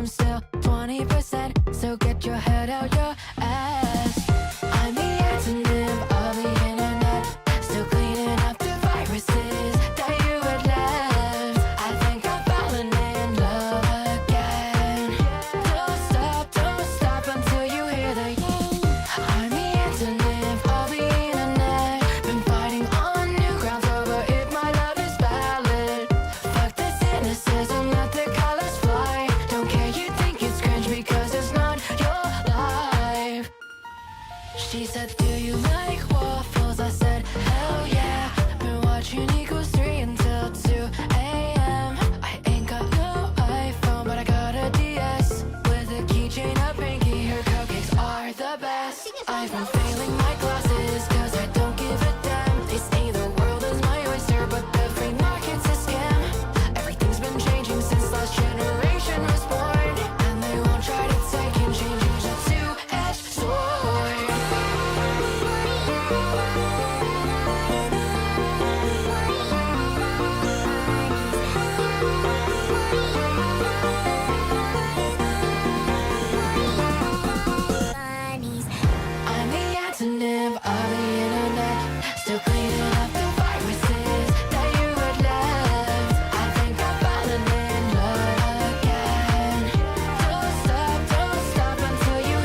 I'm still 20%, so get your head out your ass. I'm the antonym of the internet, still cleaning up the viruses that you had left. I think I'm falling in love again. Don't stop until you hear the I'm the antonym of the internet, been fighting on new grounds over if my love is valid. Fuck the cynicism, let the colors fly. Don't care, you think it's cringe because it's not your life. She said, do you like waffles? I said, hell yeah. Been watching Equals 3 until 2 a.m. I ain't got no iPhone, but I got a DS with a keychain, a pinky. Her cupcakes are the best. I've been failing my classes cause I don't give a damn. They say the world is my oyster, but the free market's a scam. Everything's been changing since last generation was born, and they won't try to take and change it. A two-edged sword. I'm the antonym of the internet, still cleaning up the viruses that you had left. I think I'm falling in love again. Don't stop until you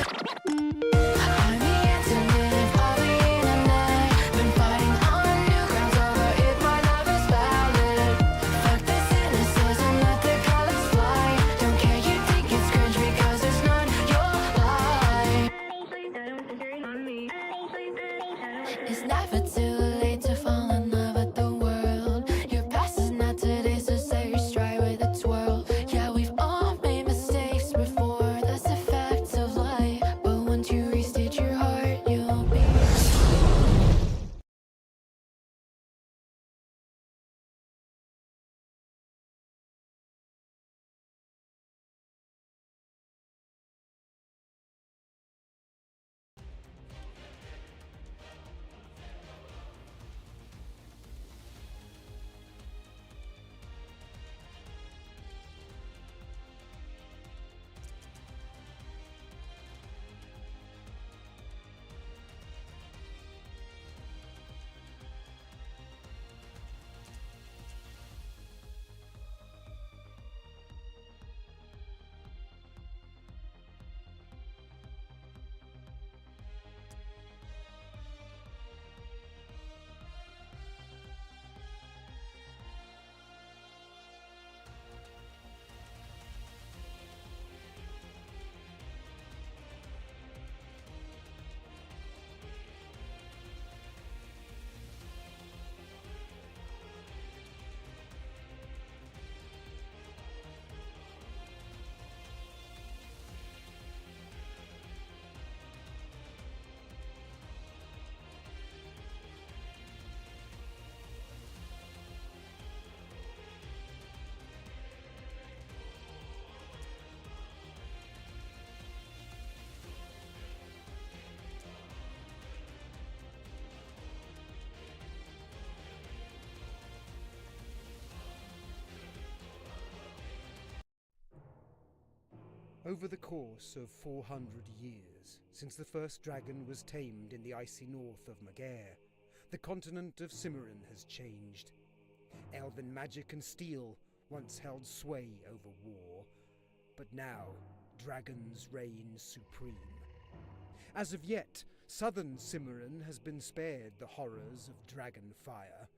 I'm the antonym of the internet, been fighting on new grounds over if my love is valid. Fuck the cynicism, let the colors fly. Don't care, you think it's cringe because it's not your life. It's never too late to fall in love with the world. Your past is not today, so set your stride with a twirl. Yeah, we've all made mistakes before, that's the fact of life. But once you restate your heart, you'll be Over the course of 400 years, since the first dragon was tamed in the icy north of Magair, the continent of Cimmerian has changed. Elven magic and steel once held sway over war, but now dragons reign supreme. As of yet, southern Cimmerian has been spared the horrors of dragon fire,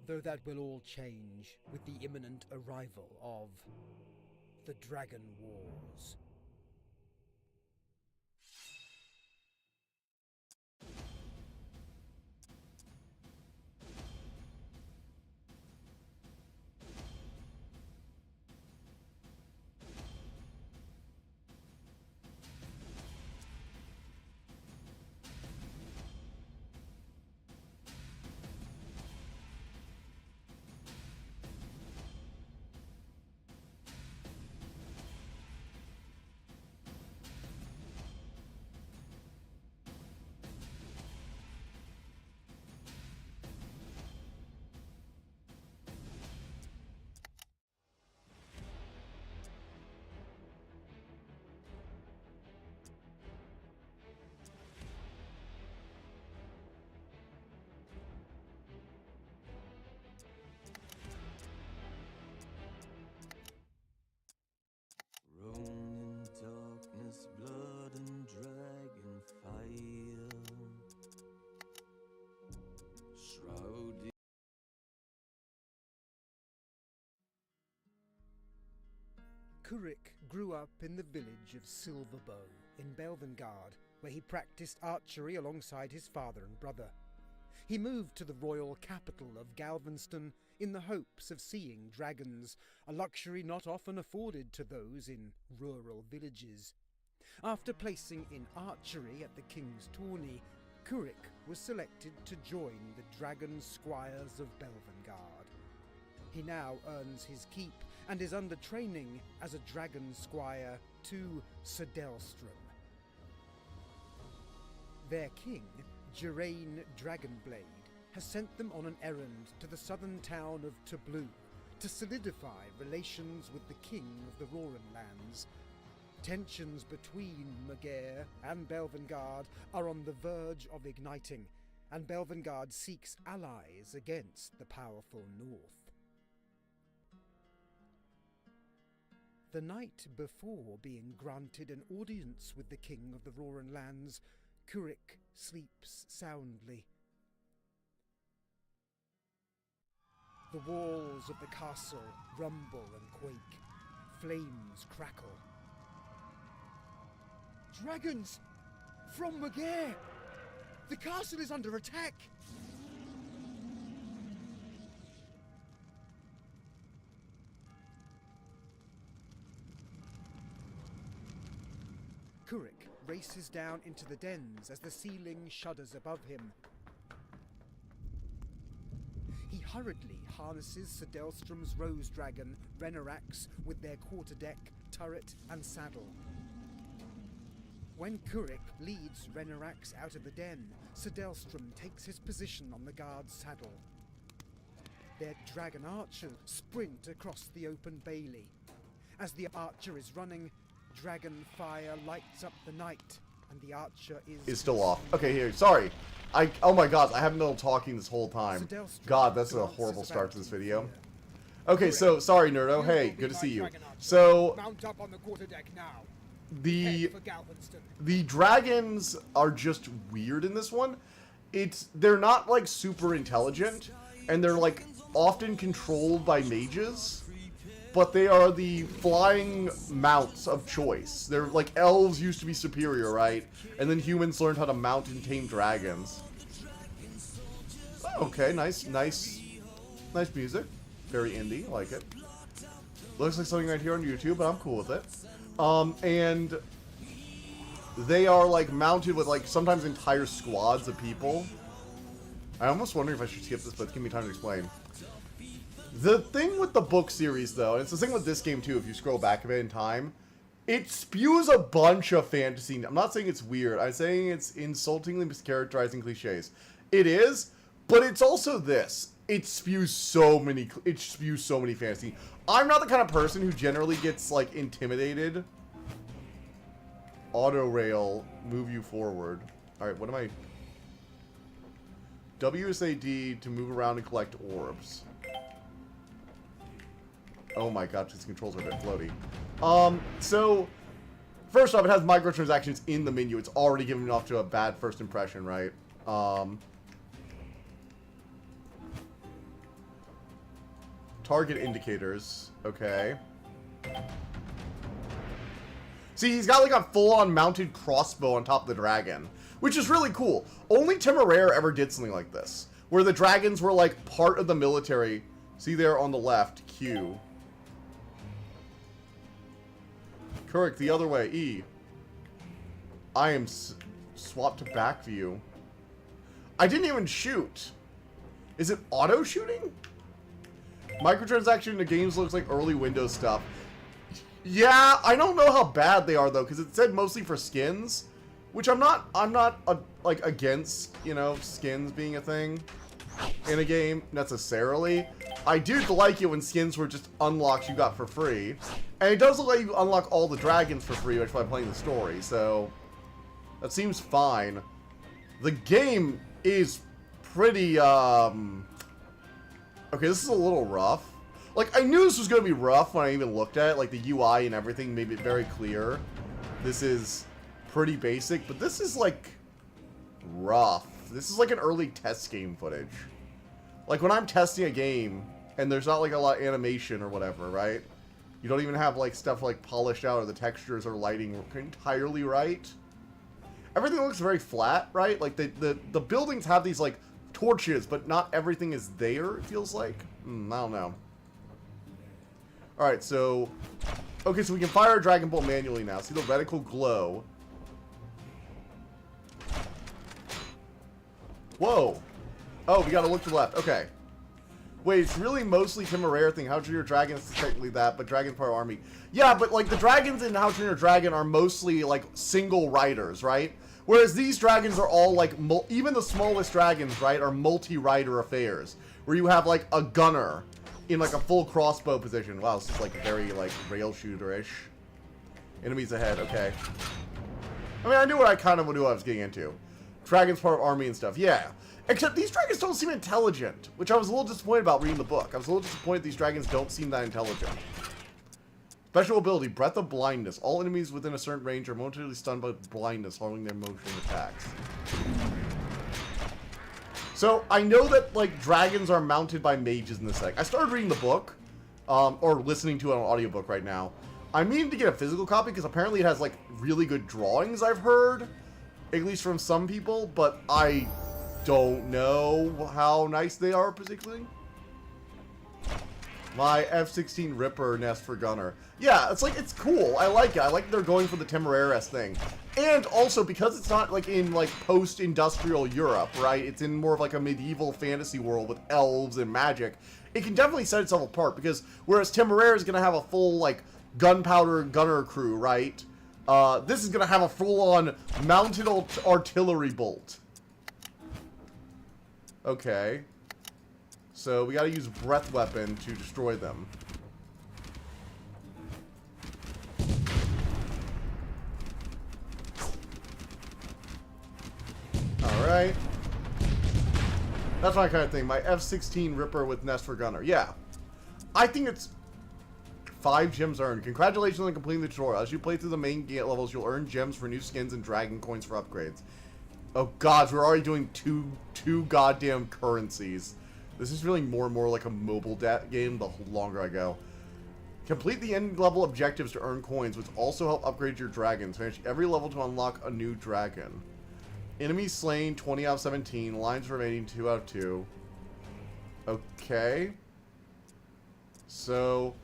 though that will all change with the imminent arrival of the Dragon Wars. Kurik grew up in the village of Silverbow in Belvengard, where he practiced archery alongside his father and brother. He moved to the royal capital of Galveston in the hopes of seeing dragons, a luxury not often afforded to those in rural villages. After placing in archery at the King's Tourney, Kurik was selected to join the Dragon Squires of Belvengard. He now earns his keep and is under training as a Dragon Squire to Sedelsstrom. Their king, Geraint Dragonblade, has sent them on an errand to the southern town of Tablu to solidify relations with the king of the Roranlands. Tensions between Magere and Belvengard are on the verge of igniting, and Belvengard seeks allies against the powerful North. The night before being granted an audience with the king of the Roranlands, Kurik sleeps soundly. The walls of the castle rumble and quake. Flames crackle. Dragons! From Magere! The castle is under attack! Kurik races down into the dens as the ceiling shudders above him. He hurriedly harnesses Sedelstrom's Rose Dragon, Renarax, with their quarterdeck, turret and saddle. When Kurik leads Renarax out of the den, Sedelstrom takes his position on the guard's saddle. Their dragon archers sprint across the open bailey. As the archer is running, dragon fire lights up the night, and the archer is still off. Okay, here. Sorry. Oh my god, I haven't been talking this whole time. God, that's a horrible start to this video. Okay, so sorry, Nerdo. Hey, good to see you. So mount up on the quarterdeck now. the dragons are just weird in this one. They're not like super intelligent, and they're like often controlled by mages, but they are the flying mounts of choice. They're like elves used to be superior, right? And then humans learned how to mount and tame dragons. Okay, nice music. Very indie, like it. Looks like something right here on YouTube, but I'm cool with it. And they are like mounted with like sometimes entire squads of people. I'm almost wondering if I should skip this, but give me time to explain. The thing with the book series, though, and it's the thing with this game too, if you scroll back a bit in time, it spews a bunch of fantasy. I'm not saying it's weird. I'm saying it's insultingly mischaracterizing cliches. It is, but it's also this. It spews so many fantasy. I'm not the kind of person who generally gets like intimidated. Auto rail, move you forward. All right, what am I? WSAD to move around and collect orbs. Oh my god, these controls are a bit floaty. So first off, it has microtransactions in the menu. It's already giving off to a bad first impression, right? Target indicators. Okay. See, he's got like a full-on mounted crossbow on top of the dragon, which is really cool. Only Temeraire ever did something like this, where the dragons were like part of the military. See there on the left, Q. Kurik, the other way, E. I am swapped to back view. I didn't even shoot. Is it auto shooting? Microtransaction in the games looks like early Windows stuff. Yeah, I don't know how bad they are though, because it said mostly for skins, which I'm not like against, you know, skins being a thing in a game necessarily. I do like it when skins were just unlocks you got for free, and it does look like you unlock all the dragons for free by playing the story, so that seems fine. The game is pretty okay, this is a little rough. Like, I knew this was going to be rough when I even looked at it. Like, the UI and everything made it very clear. This is pretty basic, but this is, like, rough. This is like an early test game footage. Like, when I'm testing a game, and there's not, like, a lot of animation or whatever, right? You don't even have like stuff like polished out or the textures or lighting entirely right. Everything looks very flat, right? Like the buildings have these like torches, but not everything is there, it feels like. I don't know. Alright, so... Okay, so we can fire a Dragon Bolt manually now. See the reticle glow. Whoa! Oh, we gotta look to the left. Okay. Wait, it's really mostly Temeraire thing. How to Train Your Dragon is technically that, but Dragon's part of Army. Yeah, but like the dragons in How to Train Your Dragon are mostly like single riders, right? Whereas these dragons are all like, even the smallest dragons, right, are multi-rider affairs. Where you have like a gunner in like a full crossbow position. Wow, this is like very like rail shooter-ish. Enemies ahead, okay. I mean, I knew what I kind of knew what I was getting into. Dragon's part of Army and stuff, yeah. Except these dragons don't seem intelligent, which I was a little disappointed about reading the book. I was a little disappointed these dragons don't seem that intelligent. Special ability, Breath of Blindness. All enemies within a certain range are momentarily stunned by blindness following their motion attacks. So, I know that, like, dragons are mounted by mages in this deck. I started reading the book, or listening to it on an audiobook right now. I'm meaning to get a physical copy, because apparently it has, like, really good drawings, I've heard. At least from some people, but I don't know how nice they are, particularly. My F-16 Ripper nest for Gunner. Yeah, it's like, it's cool. I like it. I like they're going for the Temeraire-esque thing. And also, because it's not, like, in, like, post-industrial Europe, right? It's in more of, like, a medieval fantasy world with elves and magic. It can definitely set itself apart, because whereas Temeraire is going to have a full, like, gunpowder gunner crew, right? This is going to have a full-on mounted artillery bolt. Okay. So, we gotta use Breath Weapon to destroy them. Alright. That's my kind of thing. My F-16 Ripper with Nest for Gunner. Yeah. I think it's 5 gems earned. Congratulations on completing the tutorial. As you play through the main gate levels, you'll earn gems for new skins and dragon coins for upgrades. Oh god, we're already doing two goddamn currencies. This is really more and more like a mobile game the longer I go. Complete the end level objectives to earn coins, which also help upgrade your dragons. Finish every level to unlock a new dragon. Enemies slain, 20 out of 17. Lines remaining, 2 out of 2. Okay. So...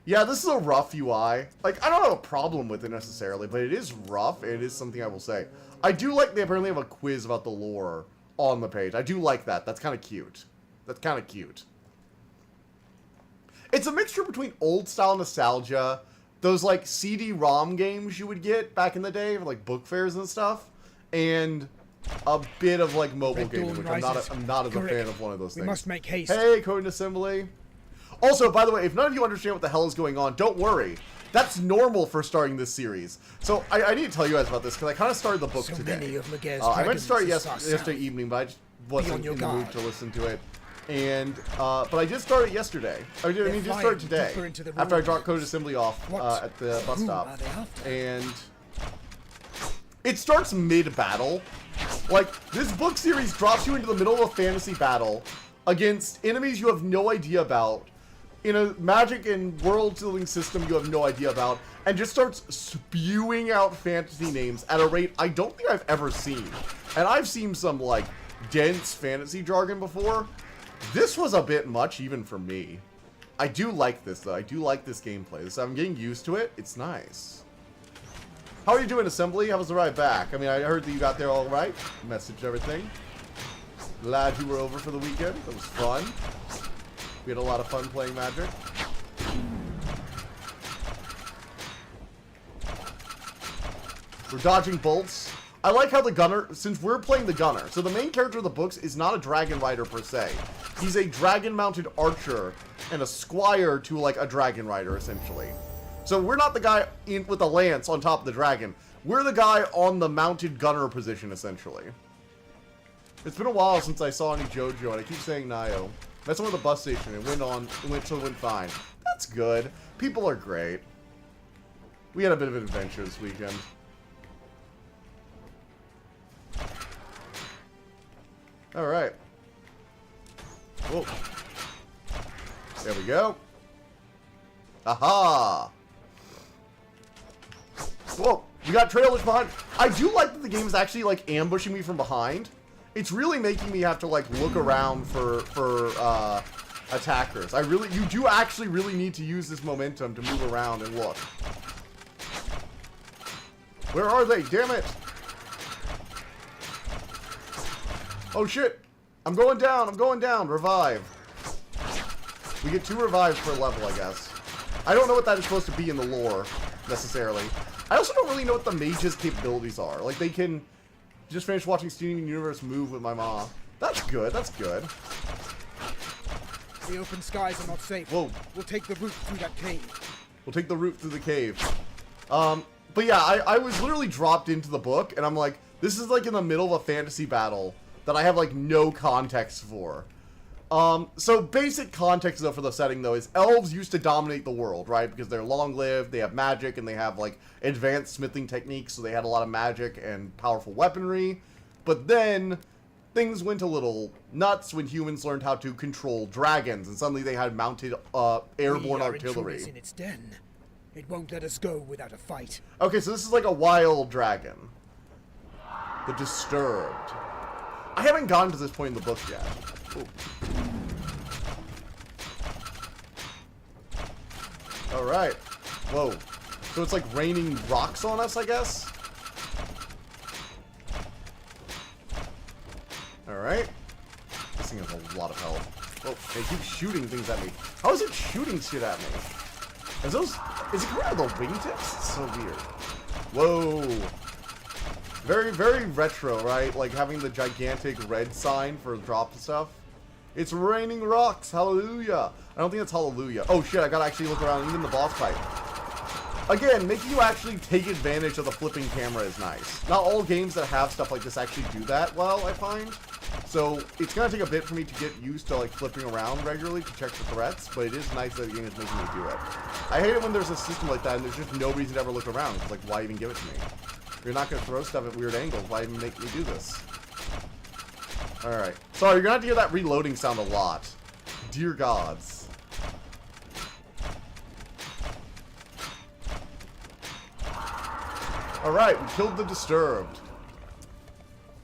yeah, this is a rough UI. Like, I don't have a problem with it necessarily, but it is rough, and it is something I will say. I do like they apparently have a quiz about the lore on the page. I do like that. That's kind of cute. That's kind of cute. It's a mixture between old-style nostalgia, those, like, CD-ROM games you would get back in the day, like book fairs and stuff, and a bit of, like, mobile gaming, which I'm not as a fan of one of those things. We must make haste. Hey, Coding Assembly. Also, by the way, if none of you understand what the hell is going on, don't worry. That's normal for starting this series. So, I need to tell you guys about this, because I kind of started the book today. Many of Magear's I meant to start dragons yesterday evening, but I just wasn't in the guard. mood to listen to it. And, but I did start it yesterday. I mean, just started today, after I dropped Code Assembly off at the bus stop. And it starts mid-battle. Like, this book series drops you into the middle of a fantasy battle against enemies you have no idea about, in a magic and world-building system you have no idea about, and just starts spewing out fantasy names at a rate I don't think I've ever seen. And I've seen some, like, dense fantasy jargon before. This was a bit much, even for me. I do like this, though. I do like this gameplay. So I'm getting used to it. It's nice. How are you doing, Assembly? How was the ride back? I mean, I heard that you got there all right. Messaged everything. Glad you were over for the weekend. It was fun. We had a lot of fun playing Magic. We're dodging bolts. I like how the gunner, since we're playing the gunner, so the main character of the books is not a dragon rider per se. He's a dragon-mounted archer and a squire to, like, a dragon rider, essentially. So we're not the guy with the lance on top of the dragon. We're the guy on the mounted gunner position, essentially. It's been a while since I saw any JoJo, and I keep saying Nio. That's on the bus station. It went fine. That's good. People are great. We had a bit of an adventure this weekend. Alright. Whoa. There we go. Aha! Whoa, we got trailers behind. I do like that the game is actually, like, ambushing me from behind. It's really making me have to, like, look around for attackers. You do actually really need to use this momentum to move around and look. Where are they? Damn it! Oh, shit! I'm going down! I'm going down! Revive. We get 2 revives per level, I guess. I don't know what that is supposed to be in the lore, necessarily. I also don't really know what the mage's capabilities are. Like, they can just finish watching Steven Universe move with my ma. That's good, that's good. The open skies are not safe. Whoa. We'll take the route through that cave. We'll take the route through the cave. But yeah, I was literally dropped into the book, and I'm like, this is like in the middle of a fantasy battle that I have like no context for. So basic context though for the setting though is elves used to dominate the world, right? Because they're long-lived, they have magic, and they have like advanced smithing techniques, so they had a lot of magic and powerful weaponry. But then things went a little nuts when humans learned how to control dragons, and suddenly they had mounted airborne artillery. In its den. It won't let us go without a fight. Okay, so this is like a wild dragon. The Disturbed. I haven't gotten to this point in the book yet. Ooh. Alright. Whoa. So it's like raining rocks on us, I guess? Alright. This thing has a lot of health. Oh, they keep shooting things at me. How is it shooting shit at me? Is it coming out of the wingtips? It's so weird. Whoa. Very, very retro, right? Like having the gigantic red sign for drop stuff. It's raining rocks. Hallelujah. I don't think that's hallelujah. Oh shit, I gotta actually look around even the boss fight. Again, making you actually take advantage of the flipping camera is nice. Not all games that have stuff like this actually do that well, I find. So it's gonna take a bit for me to get used to like flipping around regularly to check the threats, but it is nice that the game is making me do it. I hate it when there's a system like that and there's just no reason to ever look around. It's like, why even give it to me? You're not gonna throw stuff at weird angles. Why even make me do this? Alright. Sorry, you're gonna have to hear that reloading sound a lot. Dear gods. Alright, we killed the Disturbed.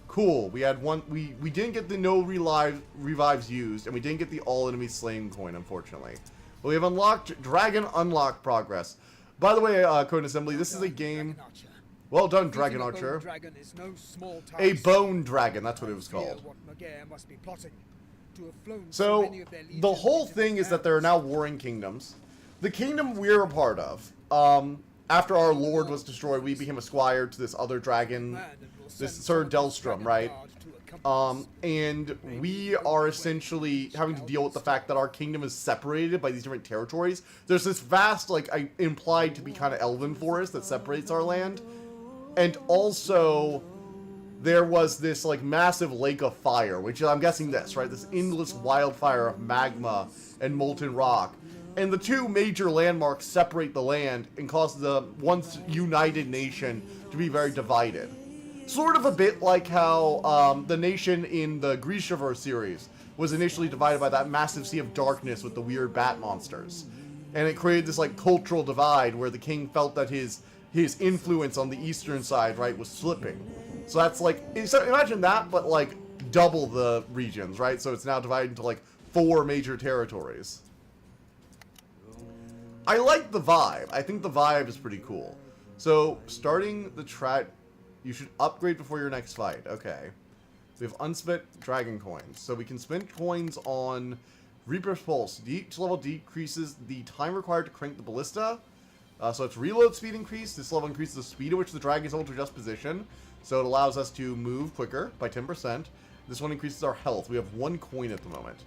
Cool. We had one. We didn't get the no revives used, and we didn't get the all enemy slain coin, unfortunately. But we have unlocked Dragon Unlock progress. By the way, Code Assembly, this is a game. Well done, Dragon Archer. A bone dragon, that's what it was called. So, the whole thing is that there are now warring kingdoms. The kingdom we're a part of, after our lord was destroyed, we became a squire to this other dragon, this Sir Delstrom, right? And we are essentially having to deal with the fact that our kingdom is separated by these different territories. There's this vast, like, implied to be kind of elven forest that separates our land. And also, there was this, like, massive lake of fire, which I'm guessing this, right? This endless wildfire of magma and molten rock. And the two major landmarks separate the land and cause the once united nation to be very divided. Sort of a bit like how the nation in the Grishaverse series was initially divided by that massive sea of darkness with the weird bat monsters. And it created this, like, cultural divide where the king felt that his influence on the eastern side, right, was slipping. So that's like, so imagine that, but like double the regions, right? So it's now divided into like 4 major territories. I like the vibe. I think the vibe is pretty cool. So starting the track, you should upgrade before your next fight. Okay. We have unspent dragon coins. So we can spend coins on Reaper's Pulse. Each level decreases the time required to crank the ballista. So its reload speed increase. This level increases the speed at which the dragon is able to adjust position. So it allows us to move quicker by 10%. This one increases our health. We have 1 coin at the moment.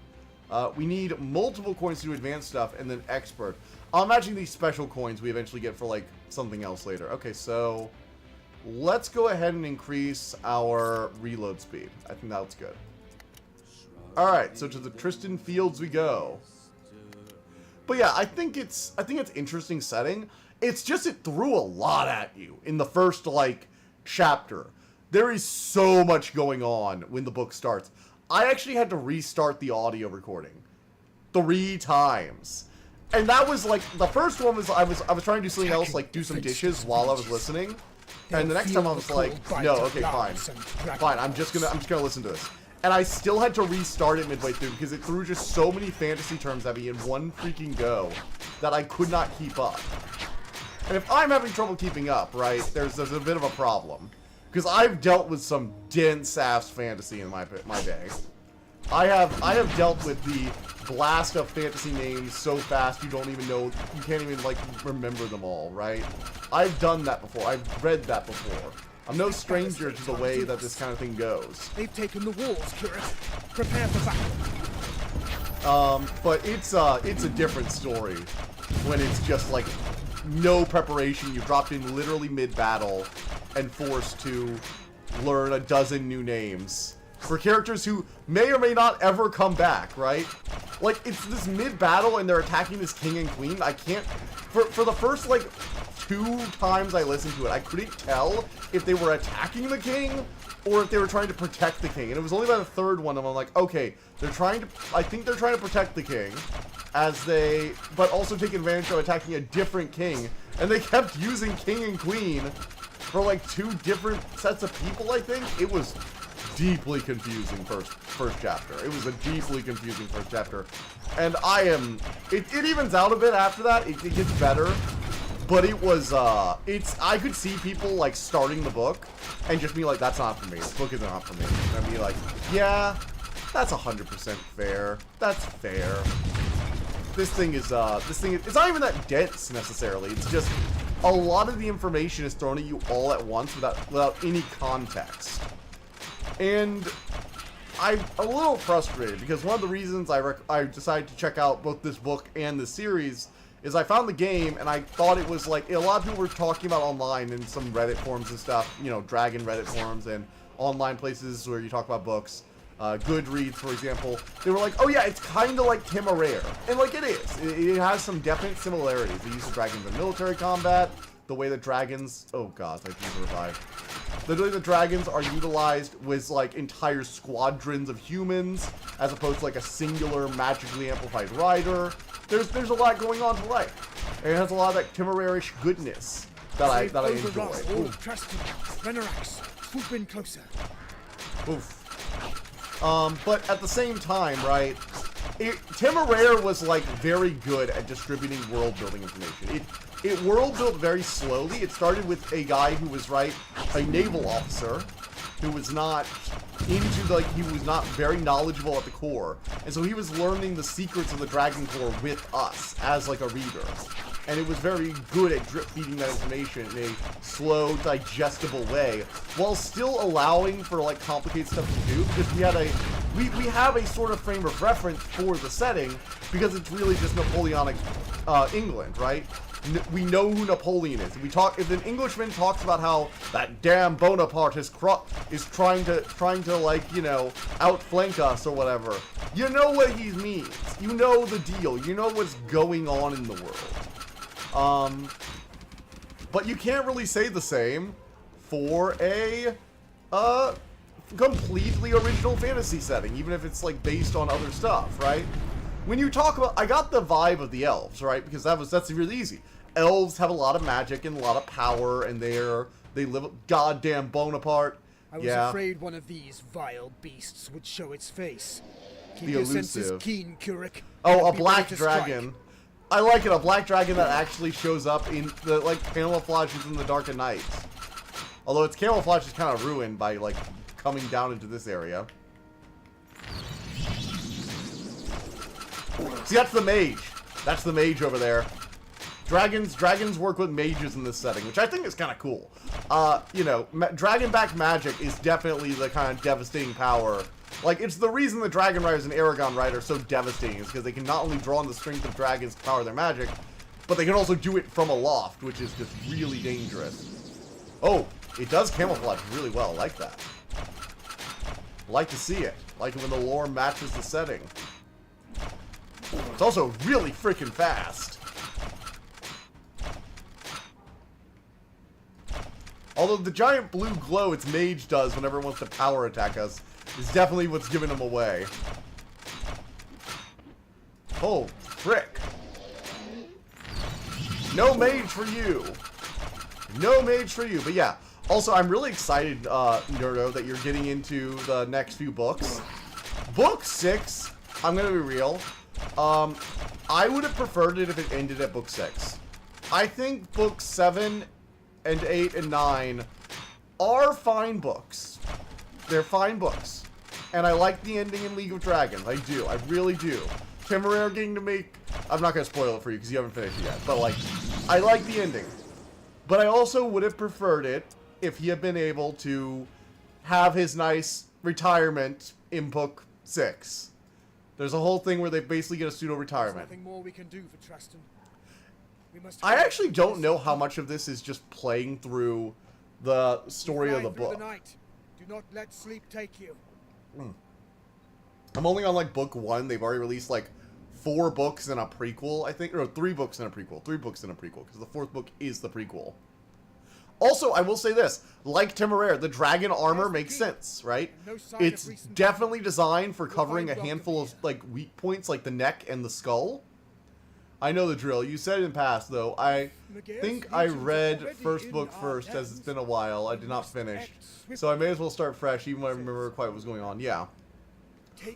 We need multiple coins to do advanced stuff, and then expert. I'm imagining these special coins we eventually get for like something else later. Okay, so let's go ahead and increase our reload speed. I think that's good. Alright, so to the Tristan Fields we go. But yeah, I think it's interesting setting. It's just it threw a lot at you in the first, like, chapter. There is so much going on when the book starts. I actually had to restart the audio recording 3 times. and that was like the first one was I was trying to do something else, like do some dishes while I was listening, and the next time I was like, no, okay, fine, I'm just gonna listen to this, and I still had to restart it midway through because it threw just so many fantasy terms at me in one freaking go that I could not keep up. And if I'm having trouble keeping up, right, there's a bit of a problem. Because I've dealt with some dense-ass fantasy in my day. I have dealt with the blast of fantasy names so fast you don't even know, you can't even, like, remember them all, right? I've done that before. I've read that before. I'm no stranger to the way that this kind of thing goes. They've taken the walls, Kirik. Prepare for battle. But it's a different story when it's just, like, no preparation. You dropped in literally mid-battle and forced to learn a dozen new names for characters who may or may not ever come back, right? Like, it's this mid-battle and they're attacking this king and queen. I can't... For the first, like, 2 times I listened to it, I couldn't tell if they were attacking the king or if they were trying to protect the king. And it was only by the third one I'm like, okay, I think they're trying to protect the king as they... but also take advantage of attacking a different king. And they kept using king and queen for like 2 different sets of people, I think. It was deeply confusing first chapter. It was a deeply confusing first chapter. And it evens out a bit after that. It gets better. But it was, I could see people, like, starting the book and just be like, that's not for me. This book is not for me. And I'd be like, yeah, that's 100% fair. That's fair. This thing is, it's not even that dense, necessarily. It's just, a lot of the information is thrown at you all at once without any context. And I'm a little frustrated, because one of the reasons I decided to check out both this book and this series is I found the game, and I thought it was like, a lot of people were talking about online in some Reddit forums and stuff, you know, Dragon Reddit forums and online places where you talk about books, Goodreads, for example. They were like, oh yeah, it's kind of like Temeraire. And like, it is. It has some definite similarities. They use the dragons in military combat, the way the dragons, oh god, I need to revive. The way the dragons are utilized with like entire squadrons of humans, as opposed to like a singular magically amplified rider. There's a lot going on to like. And it has a lot of that Temeraire-ish goodness that I enjoy. Trusted Venerax, swoop in closer. Oof. But at the same time, right, Temeraire was like very good at distributing world building information. It world built very slowly. It started with a guy who was, right, a naval officer who was not into, like, he was not very knowledgeable at the core. And so he was learning the secrets of the Dragon Corps with us as, like, a reader. And it was very good at drip feeding that information in a slow, digestible way, while still allowing for, like, complicated stuff to do, because we have a sort of frame of reference for the setting, because it's really just Napoleonic England, right? We know who Napoleon is. If an Englishman talks about how that damn Bonaparte is trying to like, you know, outflank us or whatever, you know what he means. You know the deal. You know what's going on in the world. But you can't really say the same for a completely original fantasy setting, even if it's like based on other stuff, right? When you talk about, I got the vibe of the elves, right? Because that's really easy. Elves have a lot of magic and a lot of power, and they live goddamn Bonaparte. I was afraid one of these vile beasts would show its face. Keep The your elusive. senses keen, Kirik. Oh, a Be black ready to strike. dragon. I like it, a black dragon that actually shows up in the, like, camouflages in the Dark of Night. Although its camouflage is kind of ruined by, like, coming down into this area. See, that's the mage. That's the mage over there. Dragons work with mages in this setting, which I think is kind of cool. You know, dragon-backed magic is definitely the kind of devastating power. Like, it's the reason the Dragon Riders and Aragon Rider are so devastating, is because they can not only draw on the strength of dragons to power their magic, but they can also do it from aloft, which is just really dangerous. Oh, it does camouflage really well. I like that. Like to see it. Like it when the lore matches the setting. It's also really freaking fast. Although the giant blue glow its mage does whenever it wants to power attack us is definitely what's giving him away. Oh, frick. No mage for you. No mage for you. But yeah. Also, I'm really excited, Nerdo, that you're getting into the next few books. Book 6, I'm gonna be real. I would have preferred it if it ended at book 6. I think books 7 and 8 and 9 are fine books. They're fine books. And I like the ending in League of Dragons. I do. I really do. Temeraire getting to make... I'm not going to spoil it for you because you haven't finished it yet. But, like, I like the ending. But I also would have preferred it if he had been able to have his nice retirement in book 6. There's a whole thing where they basically get a pseudo-retirement. Nothing more we can do for Traston. We must I actually don't know how much of this is just playing through the story of the Fly through book. the night. Do not let sleep take you. I'm only on, like, book 1. They've already released, like, 4 books and a prequel, I think. Or 3 books and a prequel. 3 books and a prequel. Because the 4th book is the prequel. Also, I will say this. Like Temeraire, the dragon armor makes sense, right? It's definitely designed for covering a handful of, like, weak points, like the neck and the skull. I know the drill. You said it in past, though. I think I read first book first, as it's been a while. I did not finish. So I may as well start fresh, even when I remember quite what was going on. Yeah.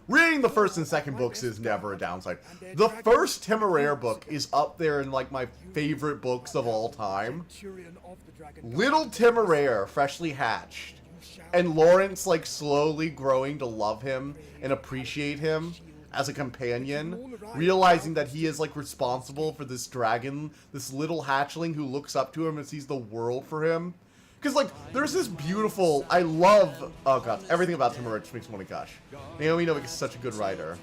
Reading the first and second books is never a downside. The first Temeraire book is up there in, like, my favorite books of all time. Little Temeraire, freshly hatched. And Lawrence, like, slowly growing to love him and appreciate him as a companion, realizing that he is, like, responsible for this dragon, this little hatchling who looks up to him and sees the world for him. Because, like, there's this beautiful, I love, oh god, everything about Temeraire just makes me want to gush. Naomi Novik is such a good writer.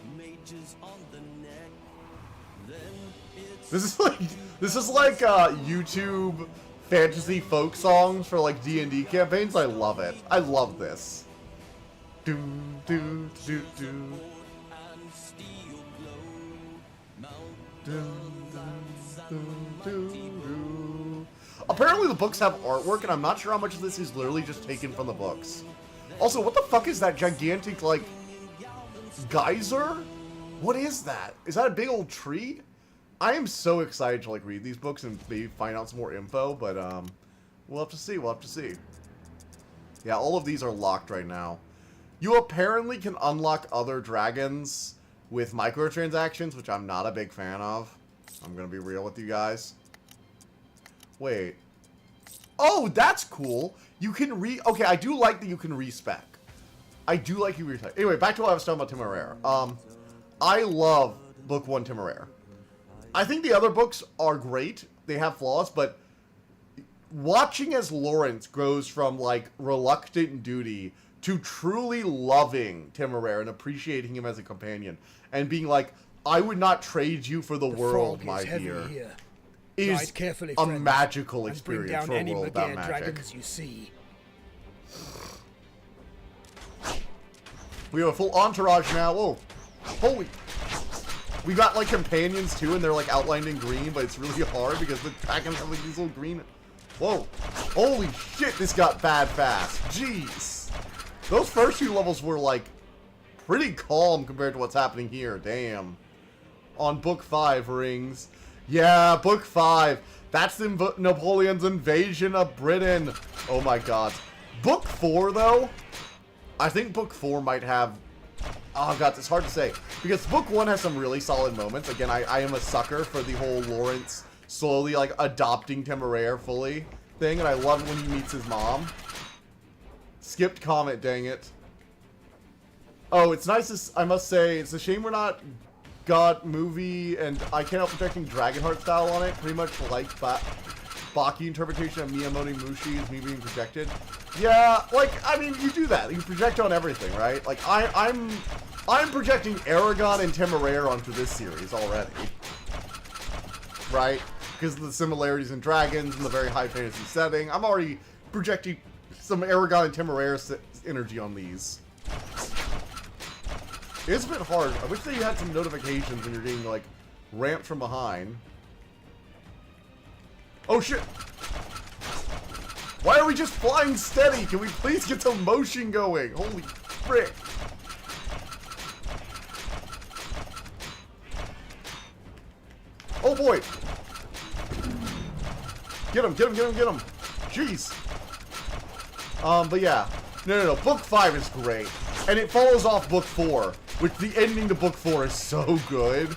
This is like YouTube fantasy folk songs for, like, D&D campaigns. I love it. I love this. Do, do, do, do. Apparently the books have artwork, and I'm not sure how much of this is literally just taken from the books. Also, what the fuck is that gigantic, like, geyser? What is that? Is that a big old tree? I am so excited to, like, read these books and maybe find out some more info, but, we'll have to see, we'll have to see. Yeah, all of these are locked right now. You apparently can unlock other dragons with microtransactions, which I'm not a big fan of. I'm gonna be real with you guys. Wait. Oh, that's cool. You can okay, I do like that you can respec. I do like you respec. Anyway, back to what I was talking about Temeraire. I love book 1 Temeraire. I think the other books are great. They have flaws, but watching as Lawrence grows from, like, reluctant duty to truly loving Temeraire and appreciating him as a companion and being like, I would not trade you for the world, my dear. Is a magical experience for a world without magic. You see. We have a full entourage now. Whoa. Holy. We got, like, companions, too, and they're, like, outlined in green, but it's really hard because the dragons have, like, these little green... Whoa. Holy shit, this got bad fast. Jeez. Those first 2 levels were, like, pretty calm compared to what's happening here. Damn. On book 5, Rings. Yeah, book 5. That's Napoleon's invasion of Britain. Oh my god. Book 4, though, I think book 4 might have... Oh god, it's hard to say. Because book 1 has some really solid moments. Again, I am a sucker for the whole Lawrence slowly, like, adopting Temeraire fully thing. And I love it when he meets his mom. Skipped comment, dang it. Oh, it's nice to... I must say, it's a shame we're not... got movie and I can't help projecting Dragonheart style on it, pretty much like Baki interpretation of Miyamoto Mushi is me being projected. Yeah, like, I mean, you do that. You project on everything, right? Like, I'm projecting Aragon and Temeraire onto this series already. Right? Because of the similarities in dragons and the very high fantasy setting. I'm already projecting some Aragon and Temeraire energy on these. It's a bit hard. I wish that you had some notifications when you're getting, like, ramped from behind. Oh, shit! Why are we just flying steady? Can we please get some motion going? Holy frick. Oh, boy. Get him, get him, get him, get him. Jeez. But yeah. No. Book 5 is great. And it follows off Book 4, which the ending to Book 4 is so good.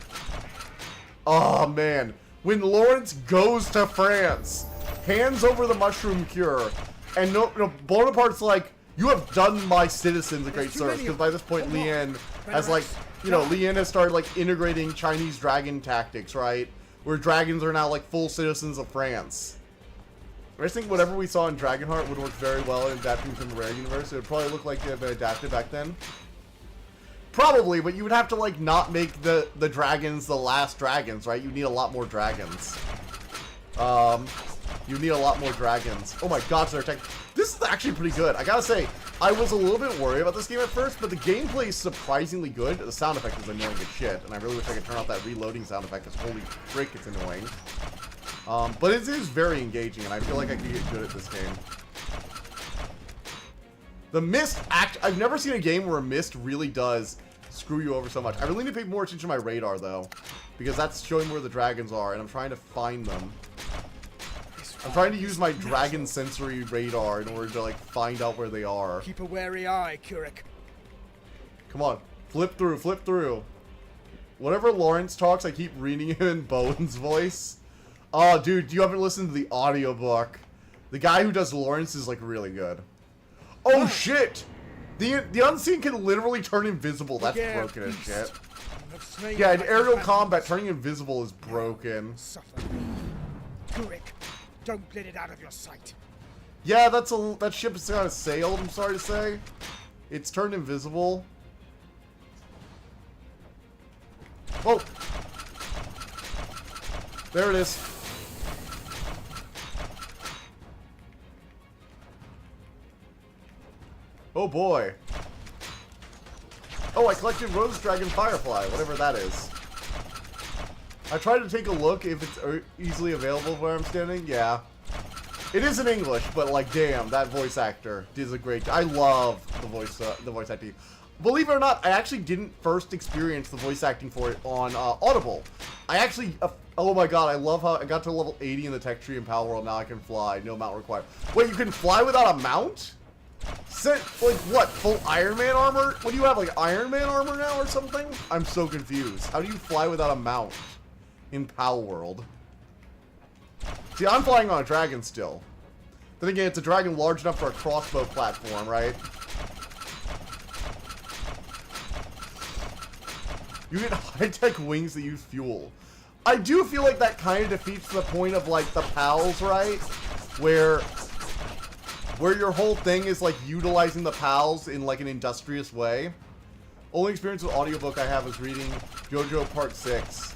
Oh, man. When Lawrence goes to France, hands over the mushroom cure, and Bonaparte's like, you have done my citizens a great service, because by this point, Lien has, like, Lien has started, like, integrating Chinese dragon tactics, right? Where dragons are now, like, full citizens of France. I just think whatever we saw in Dragonheart would work very well in adapting from the Rare universe. It would probably look like they had been adapted back then. Probably, but you would have to, like, not make the dragons the last dragons, right? You need a lot more dragons. You need a lot more dragons. Oh my god, so this is actually pretty good. I gotta say, I was a little bit worried about this game at first, but the gameplay is surprisingly good. The sound effect is annoying as shit, and I really wish I could turn off that reloading sound effect, because holy frick, it's annoying. But it is very engaging, and I feel like I can get good at this game. The mist I've never seen a game where a mist really does screw you over so much. I really need to pay more attention to my radar, though, because that's showing where the dragons are, and I'm trying to find them. I'm trying to use my dragon sensory radar in order to, like, find out where they are. Keep a wary eye, Kurek. Come on. Flip through, flip through. Whenever Lawrence talks, I keep reading it in Bowen's voice. Oh, dude, you haven't listened to the audiobook. The guy who does Lawrence is, like, really good. Oh, shit! The Unseen can literally turn invisible. That's broken as shit. Yeah, in aerial combat, turning invisible is broken. Kurek, don't let it out of your sight. Yeah, that ship is kind of sailed, I'm sorry to say. It's turned invisible. Oh! There it is. Oh boy. Oh, I collected Rose Dragon Firefly, whatever that is. I tried to take a look if it's easily available where I'm standing. Yeah. It is in English, but like, damn, that voice actor does a great job. I love the voice acting. Believe it or not, I actually didn't first experience the voice acting for it on Audible. I actually, oh my god, I love how I got to level 80 in the tech tree in Pal World. Now I can fly, no mount required. Wait, you can fly without a mount? Like what, full Iron Man armor? What do you have, like Iron Man armor now or something? I'm so confused. How do you fly without a mount in Pal World? See, I'm flying on a dragon still. Then again, it's a dragon large enough for a crossbow platform, right? You get high-tech wings that use fuel. I do feel like that kind of defeats the point of, like, the PALs, right? Where your whole thing is, like, utilizing the PALs in, like, an industrious way. Only experience with audiobook I have is reading JoJo Part 6,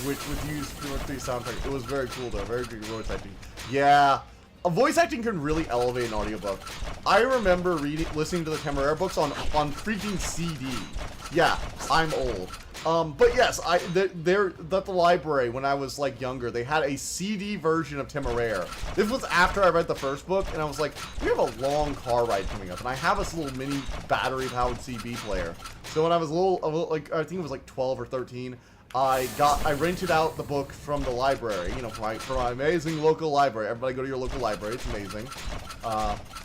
which was used for the soundtrack. It was very cool, though. Very good voice acting. Yeah. Voice acting can really elevate an audiobook. I remember listening to the Temeraire books on freaking CD. Yeah, I'm old. But yes, at the library when I was like younger, they had a CD version of Temeraire. This was after I read the first book, and I was like, we have a long car ride coming up, and I have this little mini battery-powered CD player. So when I was a little, like, I think it was like 12 or 13, I rented out the book from the library, you know, from my amazing local library. Everybody go to your local library, it's amazing.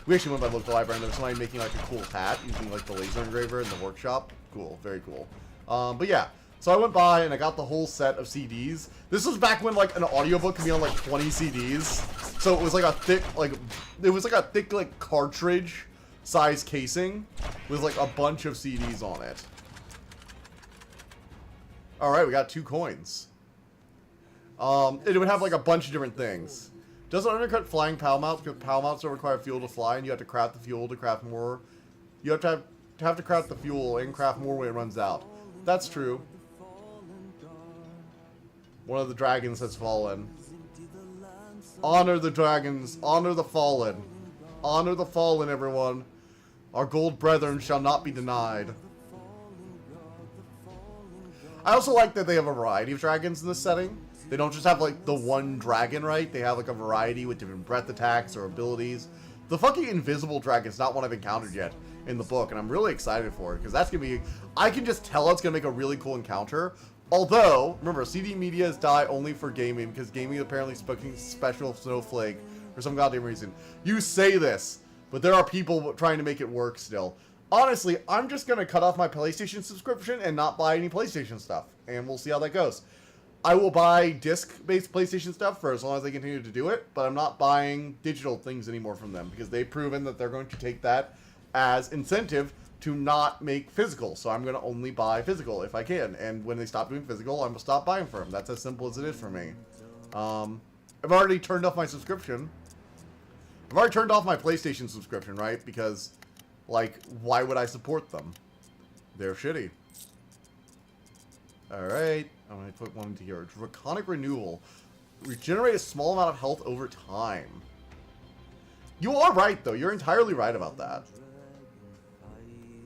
We actually went by the local library, and there was somebody making like a cool hat using like the laser engraver in the workshop. Cool, very cool. But yeah, so I went by and I got the whole set of CDs. This was back when like an audiobook could be on like 20 CDs. So it was like a thick, like cartridge size casing with like a bunch of CDs on it. Alright, we got 2 coins. It would have like a bunch of different things. Doesn't undercut flying PAL mounts because PAL mounts don't require fuel to fly, and you have to craft the fuel to craft more. You have to craft the fuel and craft more when it runs out. That's true. One of the dragons has fallen. Honor the dragons. Honor the fallen. Honor the fallen, everyone. Our gold brethren shall not be denied. I also like that they have a variety of dragons in this setting. They don't just have, like, the one dragon, right? They have, like, a variety with different breath attacks or abilities. The fucking invisible dragon is not one I've encountered yet in the book, and I'm really excited for it, because that's going to be... I can just tell it's going to make a really cool encounter, Although, remember, CD Media's die only for gaming because gaming is apparently special snowflake for some goddamn reason. You say this, but there are people trying to make it work still. Honestly, I'm just going to cut off my PlayStation subscription and not buy any PlayStation stuff, and we'll see how that goes. I will buy disc-based PlayStation stuff for as long as they continue to do it, but I'm not buying digital things anymore from them because they've proven that they're going to take that as incentive to not make physical. So I'm going to only buy physical if I can, and when they stop doing physical, I'm going to stop buying from them. That's as simple as it is for me. I've already turned off my subscription. I've already turned off my PlayStation subscription, right? Because, like, why would I support them? They're shitty. Alright, I'm going to put one into here. Draconic Renewal. Regenerate a small amount of health over time. You are right, though. You're entirely right about that.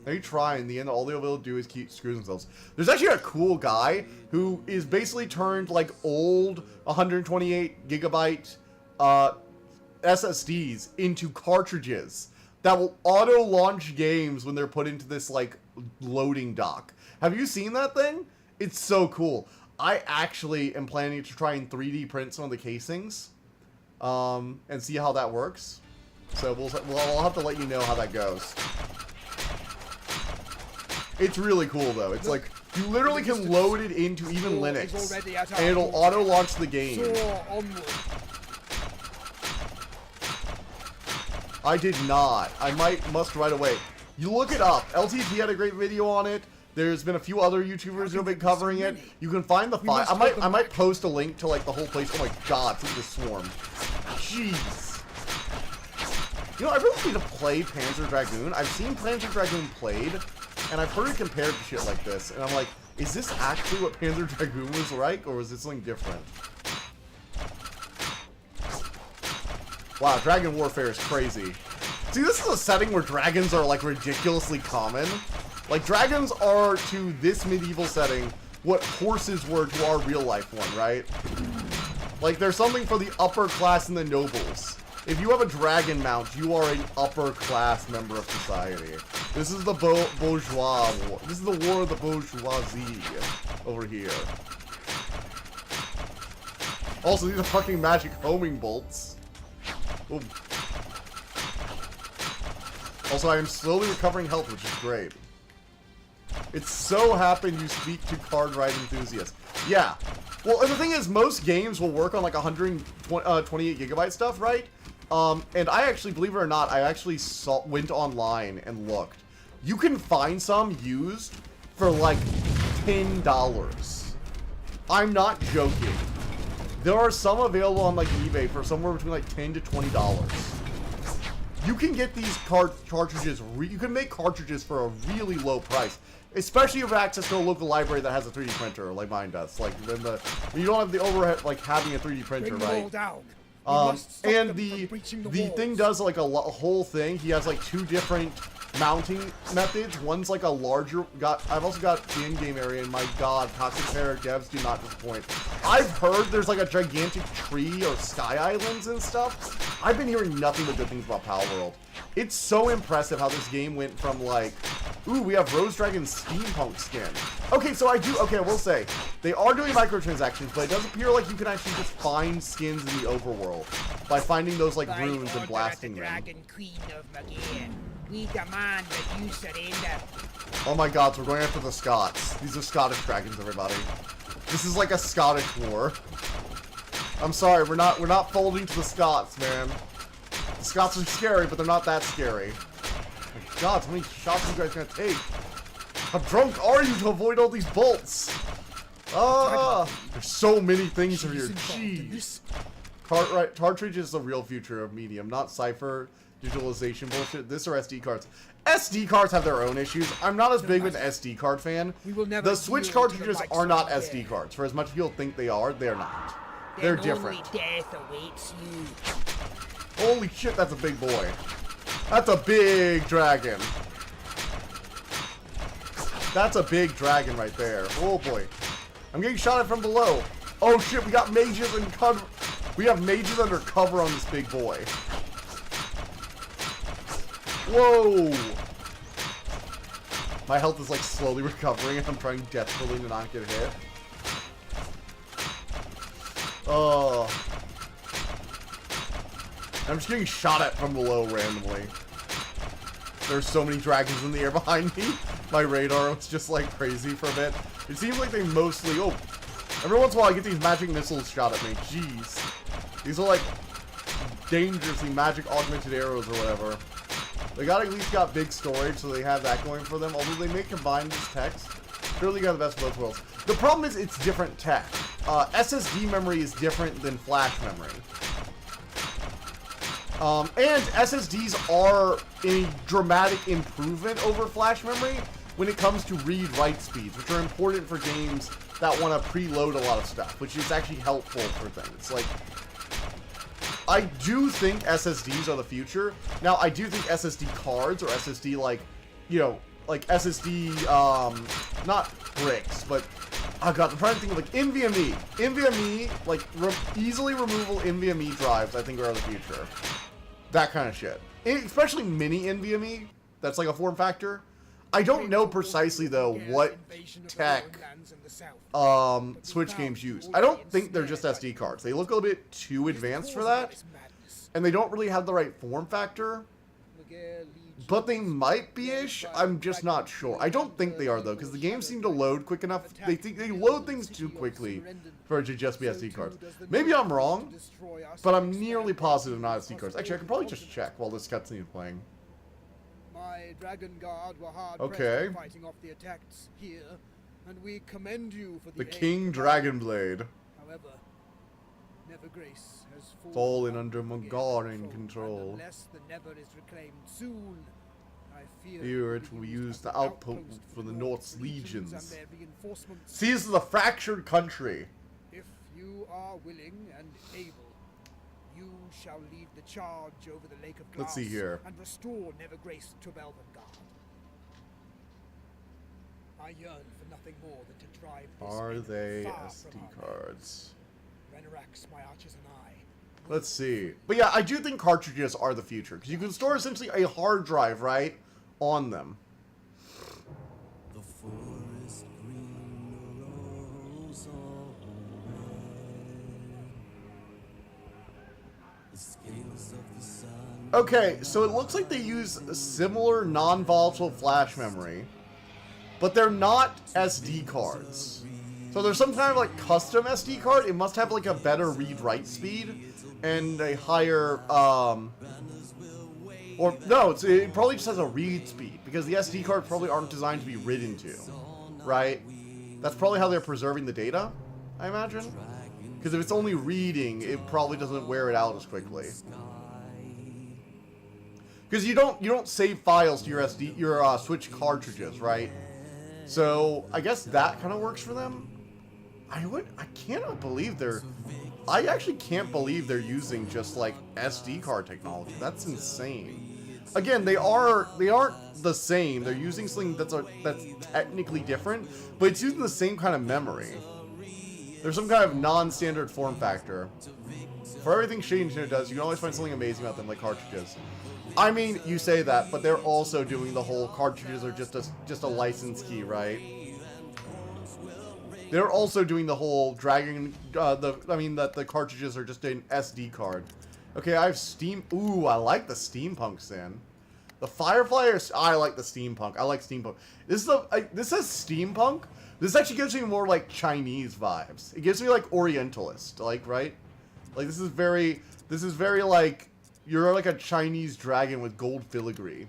They try, in the end, all they'll be able to do is keep screws themselves. There's actually a cool guy who is basically turned, like, old 128 gigabyte SSDs into cartridges that will auto-launch games when they're put into this, like, loading dock. Have you seen that thing? It's so cool. I actually am planning to try and 3D print some of the casings and see how that works. So I'll have to let you know how that goes. It's really cool, though. It's like, you literally can load it into even Linux, and it'll auto-launch the game. I did not. I must right away. You look it up. LTT had a great video on it. There's been a few other YouTubers who have been covering it. You can find the file. I might post a link to, like, the whole place. Oh my god, look at this swarm. Jeez. You know, I really need to play Panzer Dragoon. I've seen Panzer Dragoon played, and I've heard it compared to shit like this. And I'm like, is this actually what Panzer Dragoon was like, or is this something different? Wow, Dragon Warfare is crazy. See, this is a setting where dragons are, like, ridiculously common. Like, dragons are, to this medieval setting, what horses were to our real-life one, right? Like, there's something for the upper class and the nobles. If you have a dragon mount, you are an upper-class member of society. This is the bourgeois war. This is the war of the bourgeoisie over here. Also, these are fucking magic homing bolts. Ooh. Also, I am slowly recovering health, which is great. It so happened you speak to card ride enthusiasts. Yeah. Well, and the thing is, most games will work on like 128 gigabyte stuff, right? And I actually, believe it or not, I actually went online and looked. You can find some used for like $10. I'm not joking. There are some available on like eBay for somewhere between like $10 to $20. You can get these cartridges, you can make cartridges for a really low price. Especially if you have access to a local library that has a 3D printer, like mine does. Like, when you don't have the overhead, like, having a 3D printer, right? And the thing does, like, a whole thing. He has, like, 2 different mounting methods. One's, like, a larger... I've also got the in-game area, and my god, Toxic Terror devs do not disappoint. I've heard there's, like, a gigantic tree or sky islands and stuff. I've been hearing nothing but good things about Palworld. It's so impressive how this game went from, like... Ooh, we have Rose Dragon's steampunk skin. Okay, so I will say, they are doing microtransactions, but it does appear like you can actually just find skins in the overworld by finding those, like, runes and blasting them. Dragon Queen of Magair, we demand that you surrender. Oh my god, so we're going after the Scots. These are Scottish dragons, everybody. This is like a Scottish war. I'm sorry, we're not folding to the Scots, man. The Scots are scary, but they're not that scary. My god, how many shots are you guys gonna take? How drunk are you to avoid all these bolts? Ah, there's so many things here. Jeez. Cartridge is the real future of medium, not cipher digitalization bullshit. This are SD cards. SD cards have their own issues. I'm not as big of an SD card fan. The Switch cartridges are not SD cards. For as much as people think they are, they're not. They're different. Only death awaits you. Holy shit, that's a big boy. That's a big dragon. That's a big dragon right there. Oh boy. I'm getting shot at from below. Oh shit, we got mages and cover. We have mages under cover on this big boy. Whoa. My health is like slowly recovering and I'm trying desperately to not get hit. Oh. I'm just getting shot at from below randomly. There's so many dragons in the air behind me. My radar was just like crazy for a bit. It seems like they mostly... Oh, every once in a while I get these magic missiles shot at me. Jeez. These are like dangerously magic augmented arrows or whatever. They at least got big storage, so they have that going for them. Although they may combine these techs. Surely got the best of both worlds. The problem is it's different tech. SSD memory is different than flash memory. And SSDs are a dramatic improvement over flash memory when it comes to read-write speeds, which are important for games that want to preload a lot of stuff, which is actually helpful for things. Like, I do think SSDs are the future. Now, I do think SSD cards or SSD, like, you know, like SSD, not bricks, but, oh god, I'm trying to think of, like, NVMe. NVMe, like, easily removable NVMe drives, I think are the future. That kind of shit. Especially mini NVMe, that's like a form factor. I don't know precisely, though, what tech Switch games use. I don't think they're just SD cards. They look a little bit too advanced for that, and they don't really have the right form factor. But they might be-ish. I'm just not sure. I don't think they are, though, because the games seem to load quick enough. They load things too quickly for it to just be SD cards. Maybe I'm wrong, but I'm nearly positive not SD cards. Actually, I can probably just check while this cutscene is playing. My Dragon Guard were hard Okay. pressed fighting off the attacks here, and we commend you for The aid King provided. Dragonblade. However, Nevergrace has Fallen under again Mogarian control. and unless the Never is reclaimed soon, I fear Here that it will be use used the as an outpost for the North's North's legions. and their reinforcements. See, this is a fractured country. If you are willing and able, you shall lead the charge over the Lake of Glass Let's see here. and restore Nevergrace to Belvengard. I yearn for nothing more than to drive this Are enemy they far SD from our cards? lands. Renerax, my archers and I. Let's see. But yeah, I do think cartridges are the future, because you can store essentially a hard drive, right, on them. The forest green rose all red. The scales of the sun. Okay, so it looks like they use a similar non-volatile flash memory, but they're not SD cards. So there's some kind of like custom SD card. It must have like a better read-write speed and a higher, or no, it probably just has a read speed because the SD cards probably aren't designed to be written to, right? That's probably how they're preserving the data, I imagine. Because if it's only reading, it probably doesn't wear it out as quickly. Because you don't save files to your Switch cartridges, right? So I guess that kind of works for them. I cannot believe I actually can't believe they're using just like SD card technology. That's insane. Again, they aren't the same. They're using something that's technically different, but it's using the same kind of memory. There's some kind of non-standard form factor. For everything Shady Nintendo does, you can always find something amazing about them, like cartridges. I mean, you say that, but they're also doing the whole cartridges are just a license key, right? They're also doing the whole dragging, that the cartridges are just an SD card. Okay, I have Steam. Ooh, I like the steampunk Sin. The Firefly, I like the steampunk. I like steampunk. This says steampunk. This actually gives me more like Chinese vibes. It gives me like Orientalist, like, right? Like this is very like, you're like a Chinese dragon with gold filigree.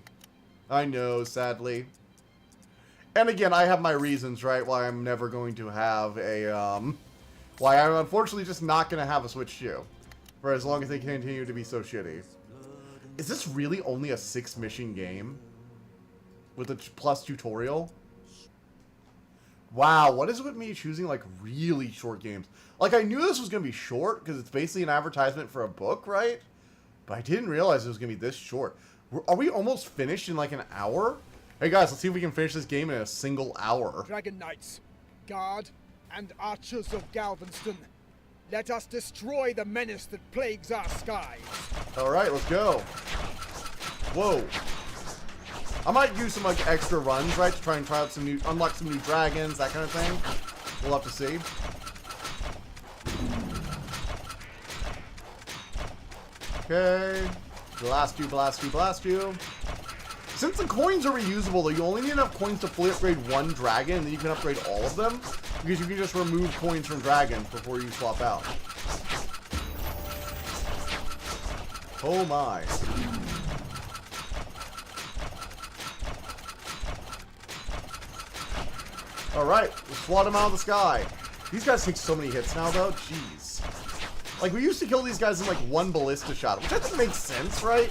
I know, sadly. And again, I have my reasons, right, why I'm never going to have a, why I'm unfortunately just not going to have a Switch 2. For as long as they continue to be so shitty. Is this really only a 6-mission game? With a plus tutorial? Wow, what is it with me choosing, like, really short games? Like, I knew this was going to be short, because it's basically an advertisement for a book, right? But I didn't realize it was going to be this short. Are we almost finished in, like, an hour? Hey guys, let's see if we can finish this game in a single hour. Dragon Knights, Guard, and Archers of Galveston, let us destroy the menace that plagues our skies. Alright, let's go. Whoa. I might use some like extra runs, right, to try out unlock some new dragons, that kind of thing. We'll have to see. Okay. Blast you, blast you, blast you. Since the coins are reusable, though, you only need enough coins to fully upgrade one dragon, and then you can upgrade all of them. Because you can just remove coins from dragons before you swap out. Oh my. Alright, let's swat him out of the sky. These guys take so many hits now, though. Jeez. Like, we used to kill these guys in, like, one ballista shot, which I think makes sense, right?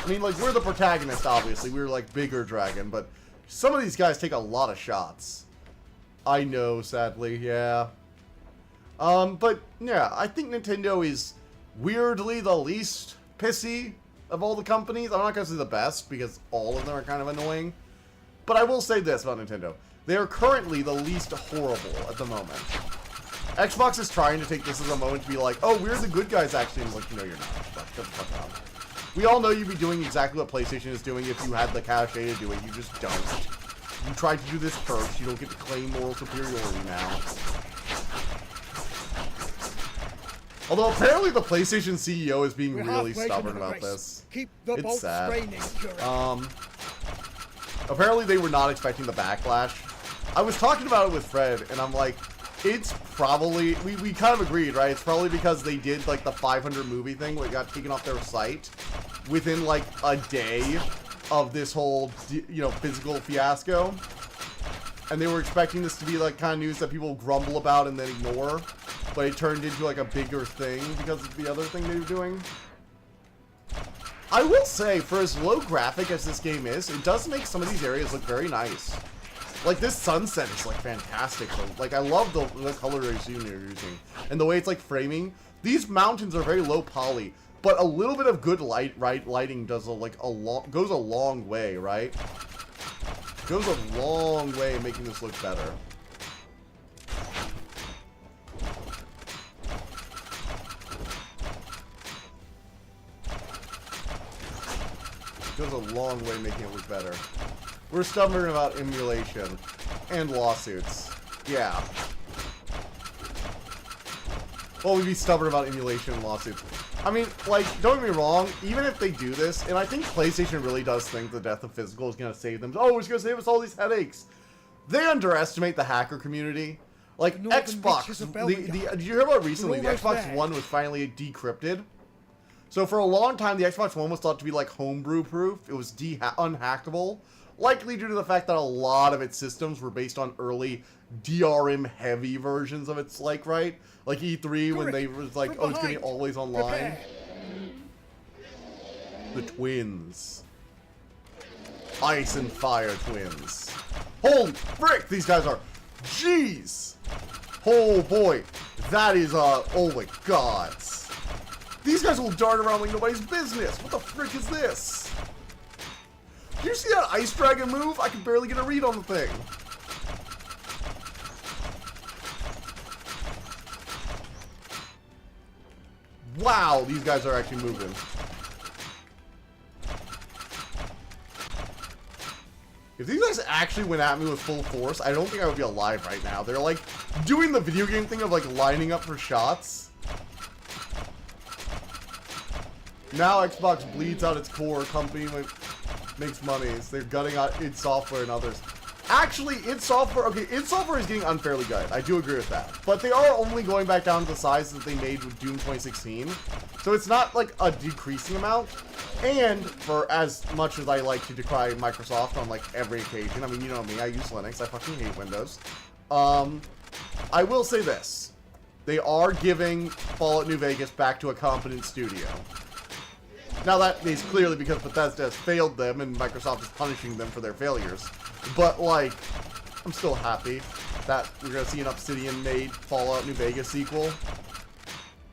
I mean, like, we're the protagonist, obviously. We're, like, bigger dragon, but some of these guys take a lot of shots. I know, sadly, yeah. But, yeah, I think Nintendo is weirdly the least pissy of all the companies. I'm not going to say the best, because all of them are kind of annoying. But I will say this about Nintendo. They are currently the least horrible at the moment. Xbox is trying to take this as a moment to be like, oh, we're the good guys, actually. I'm like, no, you're not, Xbox. Shut the fuck up. We all know you'd be doing exactly what PlayStation is doing if you had the cachet to do it. You just don't. You tried to do this first. You don't get to claim moral superiority now. Although apparently the PlayStation CEO is being really stubborn about this. Keep the It's bolts sad. raining, Keurig. Apparently they were not expecting the backlash. I was talking about it with Fred, and I'm like, it's probably, we kind of agreed, right? It's probably because they did, like, the 500 movie thing where it got taken off their site within, like, a day of this whole, you know, physical fiasco. And they were expecting this to be, like, kind of news that people grumble about and then ignore. But it turned into, like, a bigger thing because of the other thing they were doing. I will say, for as low graphic as this game is, it does make some of these areas look very nice. Like, this sunset is, like, fantastic. Like, I love the colorization you're using. And the way it's, like, framing. These mountains are very low poly. But a little bit of good lighting does, goes a long way, right? Goes a long way in making this look better. Goes a long way making it look better. We're stubborn about emulation and lawsuits. Yeah. Well, we'd be stubborn about emulation and lawsuits. I mean, like, don't get me wrong, even if they do this, and I think PlayStation really does think the death of physical is going to save them. Oh, it's going to save us all these headaches. They underestimate the hacker community. Like, Northern Xbox, reaches of Belgium. did you hear about recently? The almost Xbox there. One was finally decrypted. So for a long time, the Xbox One was thought to be like homebrew proof. It was unhackable, likely due to the fact that a lot of its systems were based on early DRM heavy versions of its like E3 when they was like, oh, it's gonna be always online. Prepare. The twins, Ice and Fire twins. Holy frick, these guys are, jeez. Oh boy, that is oh my god. These guys will dart around like nobody's business. What the frick is this? Did you see that Ice Dragon move? I can barely get a read on the thing. Wow, these guys are actually moving. If these guys actually went at me with full force, I don't think I would be alive right now. They're like doing the video game thing of like lining up for shots. Now Xbox bleeds out its core company makes money. They're gutting out id Software and others. Actually, id Software, okay, id Software is getting unfairly good. I do agree with that. But they are only going back down to the size that they made with Doom 2016. So it's not like a decreasing amount. And for as much as I like to decry Microsoft on like every occasion, I mean, you know me, I use Linux, I fucking hate Windows. I will say this. They are giving Fallout New Vegas back to a competent studio. Now that is clearly because Bethesda has failed them and Microsoft is punishing them for their failures. But like, I'm still happy that we're going to see an Obsidian-made Fallout New Vegas sequel.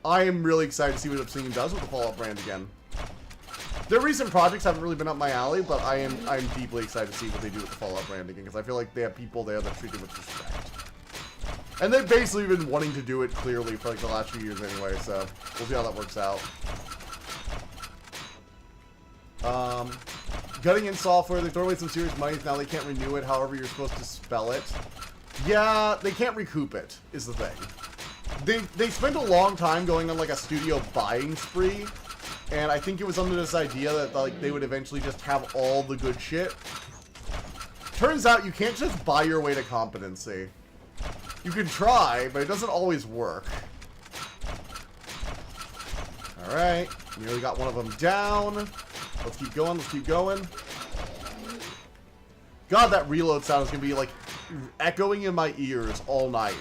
I am really excited to see what Obsidian does with the Fallout brand again. Their recent projects haven't really been up my alley, but I'm deeply excited to see what they do with the Fallout brand again, because I feel like they have people there that treat it with respect. And they've basically been wanting to do it clearly for like the last few years anyway, so we'll see how that works out. Gutting in Software, they throw away some serious money, now they can't renew it however you're supposed to spell it. Yeah, they can't recoup it, is the thing. They spent a long time going on like a studio buying spree, and I think it was under this idea that like they would eventually just have all the good shit. Turns out you can't just buy your way to competency. You can try, but it doesn't always work. Alright, nearly got one of them down. Let's keep going, let's keep going. God, that reload sound is going to be like echoing in my ears all night.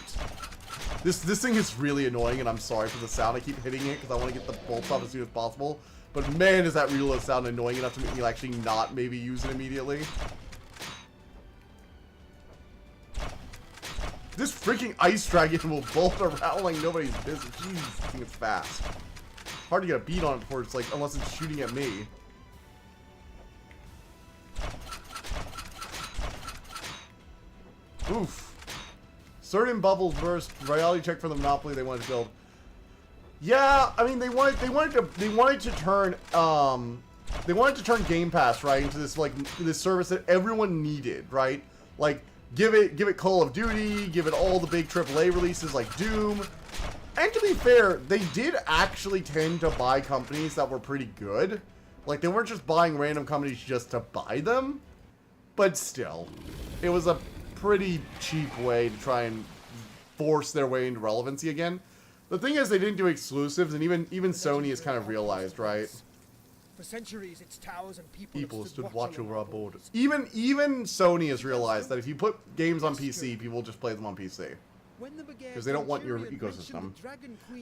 This thing is really annoying, and I'm sorry for the sound. I keep hitting it because I want to get the bolts off as soon as possible. But man, is that reload sound annoying enough to make me actually not maybe use it immediately. This freaking ice dragon will bolt around like nobody's business. Jeez, this thing is fast. Hard to get a beat on it before it's like, unless it's shooting at me. Oof. Certain bubbles burst. Reality check for the monopoly they wanted to build. Yeah, I mean they wanted to turn Game Pass, right, into this like this service that everyone needed, right? Like give it Call of Duty, give it all the big AAA releases like Doom. And to be fair, they did actually tend to buy companies that were pretty good. Like they weren't just buying random companies just to buy them. But still, it was a pretty cheap way to try and force their way into relevancy again. The thing is, they didn't do exclusives, and even Sony has kind of realized, right? For centuries, its towers and People stood watch over our borders. Even Sony has realized that if you put games on PC, people will just play them on PC. Because they don't want your ecosystem.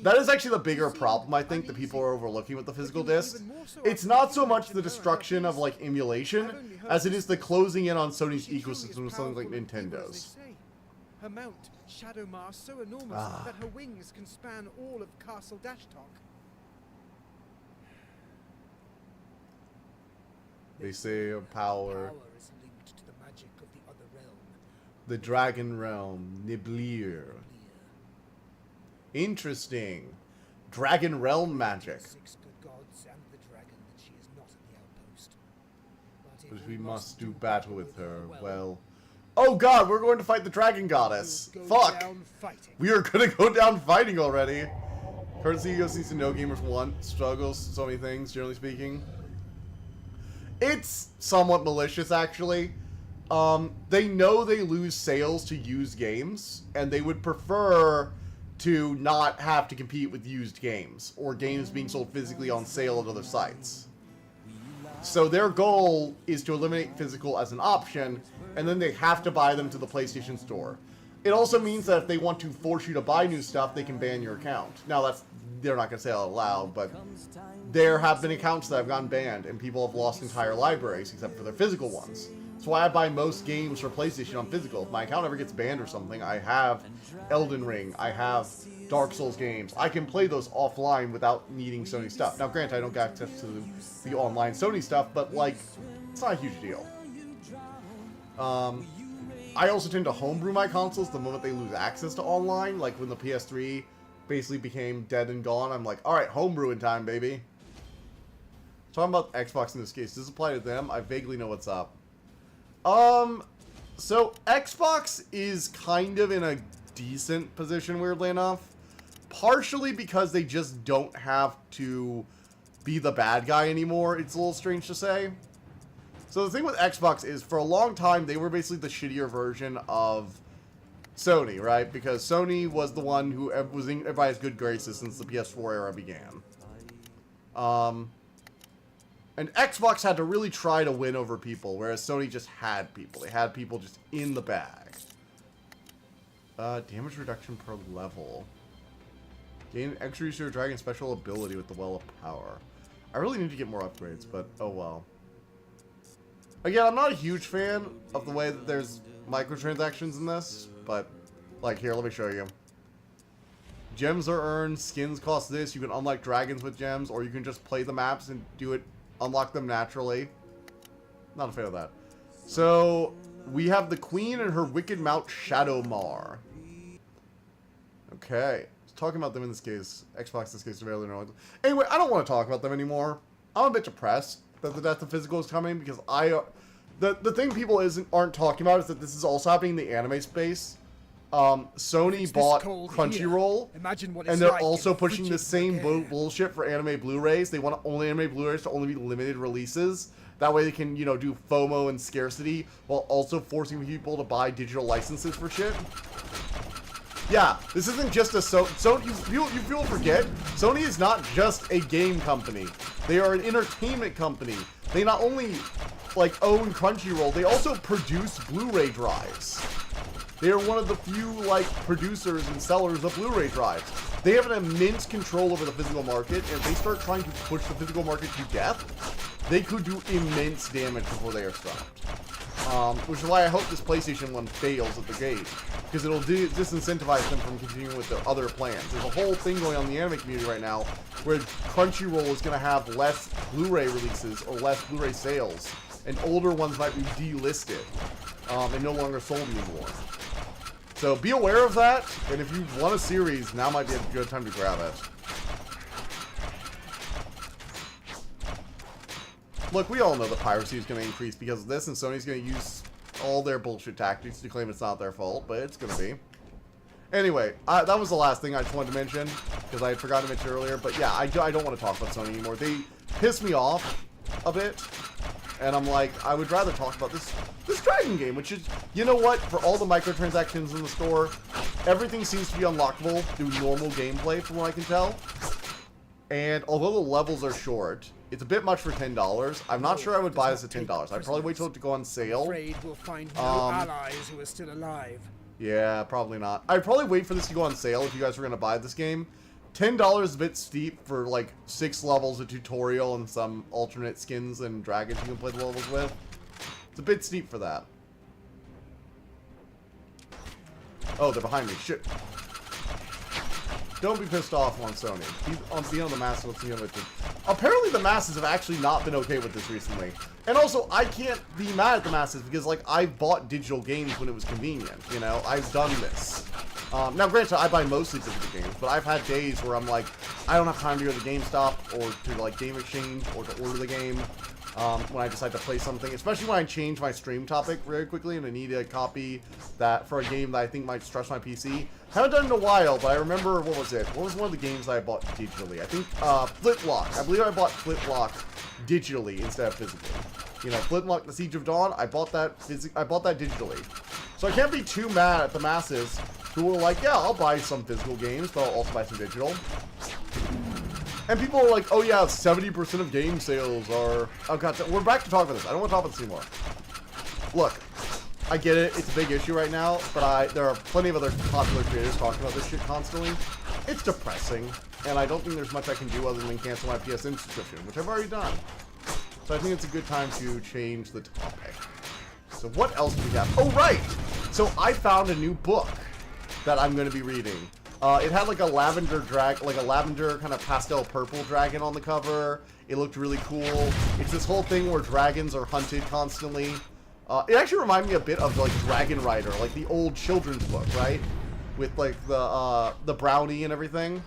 That is actually the bigger problem, I think, that people are overlooking with the physical disc. It's not so much the destruction of, like, emulation, as it is the closing in on Sony's ecosystem with something like Nintendo's. Her mount, Shadowmar, so enormous that her wings can span all of Castle Dashtok. They say of power. Is linked to the magic of the other realm. The Dragon Realm, Niblir. Interesting. Dragon Realm magic. 6 good gods and the dragon that she is not at the outpost. But if we must do battle with her, well... Oh god, we're going to fight the Dragon Goddess. Fuck! We are gonna go down fighting already. Courtesy Ego seems to know gamers want, struggles, so many things, generally speaking. It's somewhat malicious, actually. They know they lose sales to used games, and they would prefer to not have to compete with used games, or games being sold physically on sale at other sites. So their goal is to eliminate physical as an option, and then they have to buy them to the PlayStation Store. It also means that if they want to force you to buy new stuff, they can ban your account. Now, they're not going to say it out loud, but there have been accounts that have gotten banned, and people have lost entire libraries, except for their physical ones. That's why I buy most games for PlayStation on physical. If my account ever gets banned or something, I have Elden Ring, I have Dark Souls games. I can play those offline without needing Sony stuff. Now, granted, I don't get access to the online Sony stuff, but, like, it's not a huge deal. I also tend to homebrew my consoles the moment they lose access to online. Like, when the PS3 basically became dead and gone, I'm like, alright, homebrewing time, baby. Talking about Xbox in this case, does this apply to them? I vaguely know what's up. So Xbox is kind of in a decent position, weirdly enough. Partially because they just don't have to be the bad guy anymore. It's a little strange to say. So the thing with Xbox is, for a long time, they were basically the shittier version of Sony, right? Because Sony was the one who was in everybody's good graces since the PS4 era began. And Xbox had to really try to win over people, whereas Sony just had people. They had people just in the bag. Damage reduction per level. Gain extra use of your dragon special ability with the Well of Power. I really need to get more upgrades, but oh well. Again, I'm not a huge fan of the way that there's microtransactions in this, but, like, here, let me show you. Gems are earned, skins cost this, you can unlock dragons with gems, or you can just play the maps and do it, unlock them naturally. Not a fan of that. So, we have the Queen and her wicked mount Shadowmar. Okay. Talking about them in this case, Xbox in this case, really annoying. Anyway, I don't want to talk about them anymore. I'm a bit depressed that the death of physical is coming, because the thing people aren't talking about is that this is also happening in the anime space. Sony It's this bought cold Crunchyroll, here. Imagine what and it's they're like also in pushing the frigid same Bulgaria. bullshit for anime Blu-rays. They want only anime Blu-rays to only be limited releases. That way they can, you know, do FOMO and scarcity while also forcing people to buy digital licenses for shit. Yeah, this isn't just a you people forget, Sony is not just a game company. They are an entertainment company. They not only like own Crunchyroll, they also produce Blu-ray drives. They are one of the few like producers and sellers of Blu-ray drives. They have an immense control over the physical market, and if they start trying to push the physical market to death, they could do immense damage before they are stopped. Which is why I hope this PlayStation one fails at the gate, because it'll disincentivize them from continuing with their other plans. There's a whole thing going on in the anime community right now where Crunchyroll is going to have less Blu-ray releases or less Blu-ray sales, and older ones might be delisted and no longer sold anymore. So be aware of that, and if you want a series, now might be a good time to grab it. Look, we all know that piracy is going to increase because of this, and Sony's going to use all their bullshit tactics to claim it's not their fault, but it's going to be. Anyway, that was the last thing I just wanted to mention, because I had forgotten to mention earlier, but yeah, I don't want to talk about Sony anymore. They piss me off a bit, and I'm like, I would rather talk about this Dragon game, which is, you know what, for all the microtransactions in the store, everything seems to be unlockable through normal gameplay from what I can tell. And although the levels are short, it's a bit much for $10. I'm not sure I would buy this at $10. I'd probably wait till it to go on sale. Afraid we'll find no allies who are still alive. Yeah, probably not. I'd probably wait for this to go on sale if you guys were going to buy this game. $10 is a bit steep for like 6 levels, a tutorial, and some alternate skins and dragons you can play the levels with. It's a bit steep for that. Oh, they're behind me. Shit. Don't be pissed off on Sony. Be on the masses. Let's see it. Apparently the masses have actually not been okay with this recently. And also, I can't be mad at the masses because, like, I've bought digital games when it was convenient. You know, I've done this. Now, granted, I buy mostly digital games, but I've had days where I'm like, I don't have time to go to GameStop or to, like, Game Exchange or to order the game. When I decide to play something, especially when I change my stream topic very quickly and I need a copy that for a game that I think might stress my PC. Haven't done it in a while, but I remember, what was it? What was one of the games that I bought digitally? I think, Flintlock. I believe I bought Flintlock digitally instead of physically. You know, Flintlock, The Siege of Dawn, I bought that digitally. So I can't be too mad at the masses who are like, yeah, I'll buy some physical games, but I'll also buy some digital. And people are like, oh yeah, 70% of game sales are... Oh god, we're back to talk about this. I don't want to talk about this anymore. Look, I get it. It's a big issue right now, but there are plenty of other popular creators talking about this shit constantly. It's depressing, and I don't think there's much I can do other than cancel my PSN subscription, which I've already done. So I think it's a good time to change the topic. So what else do we have? Oh, right! So I found a new book that I'm going to be reading. It had like a lavender kind of pastel purple dragon on the cover. It looked really cool. It's this whole thing where dragons are hunted constantly. It actually reminded me a bit of like Dragon Rider, like the old children's book, right? With like the brownie and everything.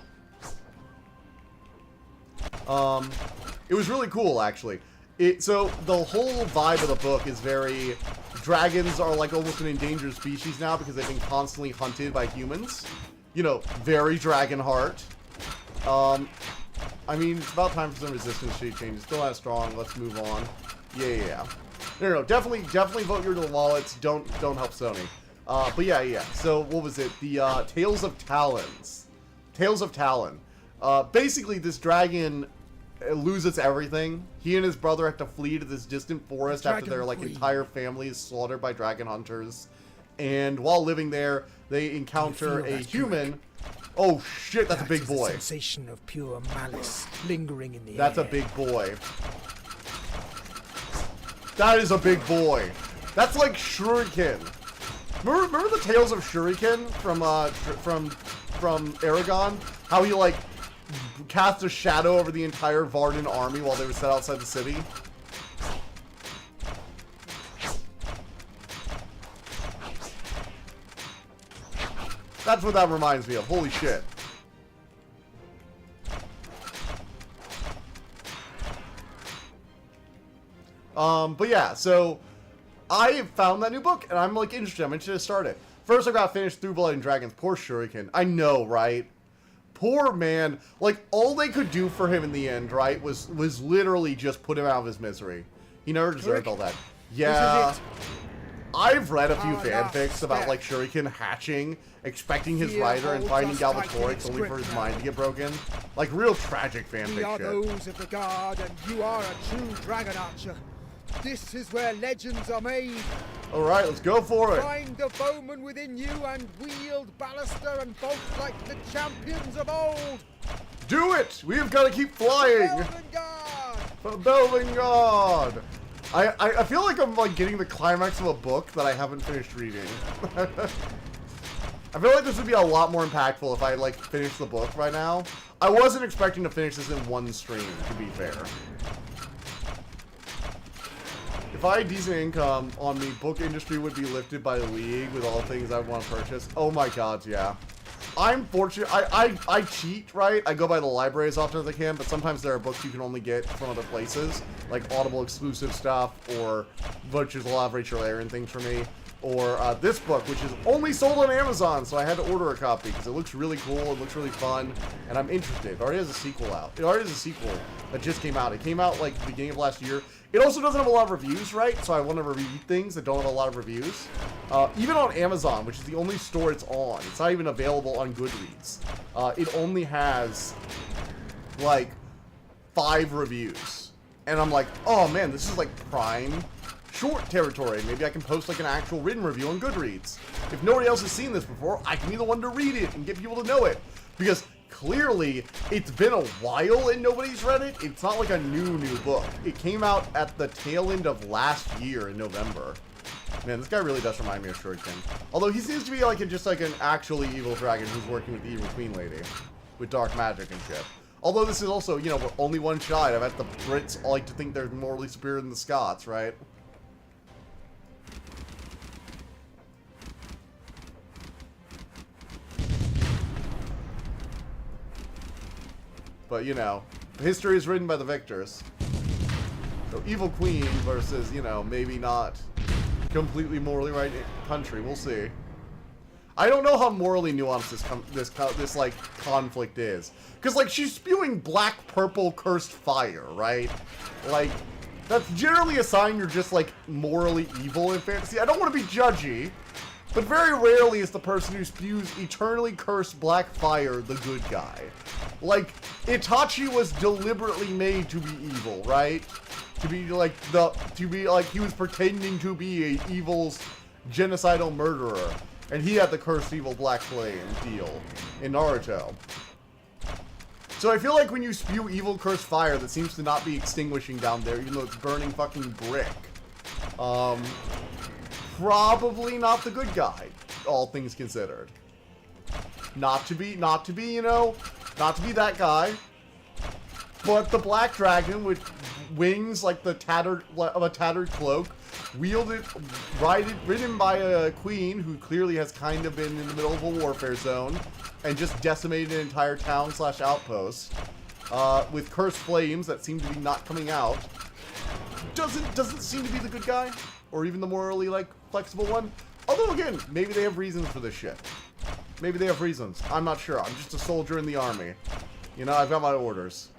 It was really cool, actually. So the whole vibe of the book is very... Dragons are like almost an endangered species now because they've been constantly hunted by humans. You know, very Dragonheart. I mean, it's about time for some resistance shade changes. Still not strong. Let's move on. Yeah. No. Definitely vote your little wallets. Don't help Sony. But yeah. So what was it? The Tales of Talons. Tales of Talon. Basically, this dragon loses everything. He and his brother have to flee to this distant forest after their like entire family is slaughtered by dragon hunters. And while living there, they encounter a human. Oh shit, that's a big boy. The sensation of pure malice lingering in the That's air. a big boy. That is a big boy. That's like Shuriken. Remember the Tales of Shuriken from Aragon? How he like cast a shadow over the entire Varden army while they were set outside the city? That's what that reminds me of. Holy shit. But yeah, so I found that new book and I'm like interested. I'm interested to start it. First, I gotta finish Through Blood and Dragons. Poor Shuriken. I know, right? Poor man. Like, all they could do for him in the end, right, was literally just put him out of his misery. He never deserved all that. Yeah. This is it. I've read a few Our last fanfics about, step. like, Shuriken hatching, expecting his Fear rider, and holds finding us tight in Galbatorix its only for grip his now. mind to get broken. Like, real tragic We fanfic are shit. those of the Guard, and you are a true Dragon Archer. This is where legends are made. Alright, let's go for it. Find the bowman within you and wield baluster and bolt like the champions of old. Do it! We've got to keep flying! Elven Guard! For Belvin God! I feel like I'm like getting the climax of a book that I haven't finished reading. I feel like this would be a lot more impactful if I like finished the book right now. I wasn't expecting to finish this in one stream, to be fair. If I had decent income on me, book industry would be lifted by the league with all the things I want to purchase. Oh my god, yeah. I'm fortunate. I cheat, right? I go by the library as often as I can, but sometimes there are books you can only get from other places, like Audible exclusive stuff, or which is a lot of Rachel Aaron things for me, or this book, which is only sold on Amazon, so I had to order a copy because it looks really cool, it looks really fun, and I'm interested. It already has a sequel out. It already has a sequel that just came out. It came out like the beginning of last year. It also doesn't have a lot of reviews, right? So I want to review things that don't have a lot of reviews. Even on Amazon, which is the only store it's on. It's not even available on Goodreads. It only has, like, 5 reviews. And I'm like, oh man, this is like prime short territory. Maybe I can post like an actual written review on Goodreads. If nobody else has seen this before, I can be the one to read it and get people to know it. Because clearly, it's been a while and nobody's read it. It's not like a new book. It came out at the tail end of last year in November. Man, this guy really does remind me of Shuriken. Although he seems to be like just like an actually evil dragon who's working with the evil queen lady. With dark magic and shit. Although this is also, you know, we're only one side. I bet the Brits like to think they're morally superior than the Scots, right? But, you know, history is written by the victors. So, evil queen versus, you know, maybe not completely morally right country. We'll see. I don't know how morally nuanced this like, conflict is. Because, like, she's spewing black, purple, cursed fire, right? Like, that's generally a sign you're just, like, morally evil in fantasy. I don't want to be judgy. But very rarely is the person who spews eternally cursed black fire the good guy. Like, Itachi was deliberately made to be evil, right? To be like he was pretending to be a evil genocidal murderer. And he had the cursed evil black flame deal in Naruto. So I feel like when you spew evil cursed fire that seems to not be extinguishing down there, even though it's burning fucking brick, probably not the good guy, all things considered. Not to be, you know, not to be that guy. But the black dragon with wings like the tattered cloak, ridden by a queen who clearly has kind of been in the middle of a warfare zone and just decimated an entire town / outpost, with cursed flames that seem to be not coming out, doesn't seem to be the good guy, or even the morally, like, flexible one. Although, again, maybe they have reasons for this shit. Maybe they have reasons. I'm not sure. I'm just a soldier in the army. You know, I've got my orders.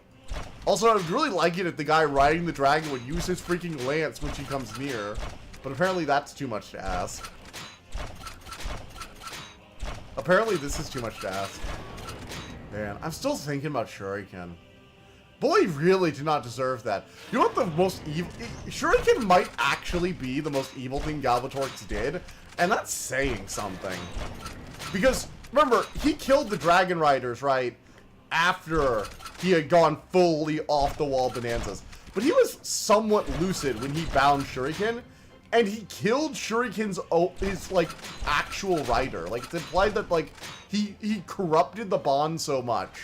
Also, I would really like it if the guy riding the dragon would use his freaking lance when she comes near. But apparently that's too much to ask. Apparently this is too much to ask. Man, I'm still thinking about Shuriken. Boy really did not deserve that. You know what the most evil... Shuriken might actually be the most evil thing Galbatorix did, and that's saying something. Because, remember, he killed the Dragon Riders, right, after he had gone fully off-the-wall bonanzas. But he was somewhat lucid when he bound Shuriken, and he killed Shuriken's like, actual rider. Like, it's implied that, like, he corrupted the bond so much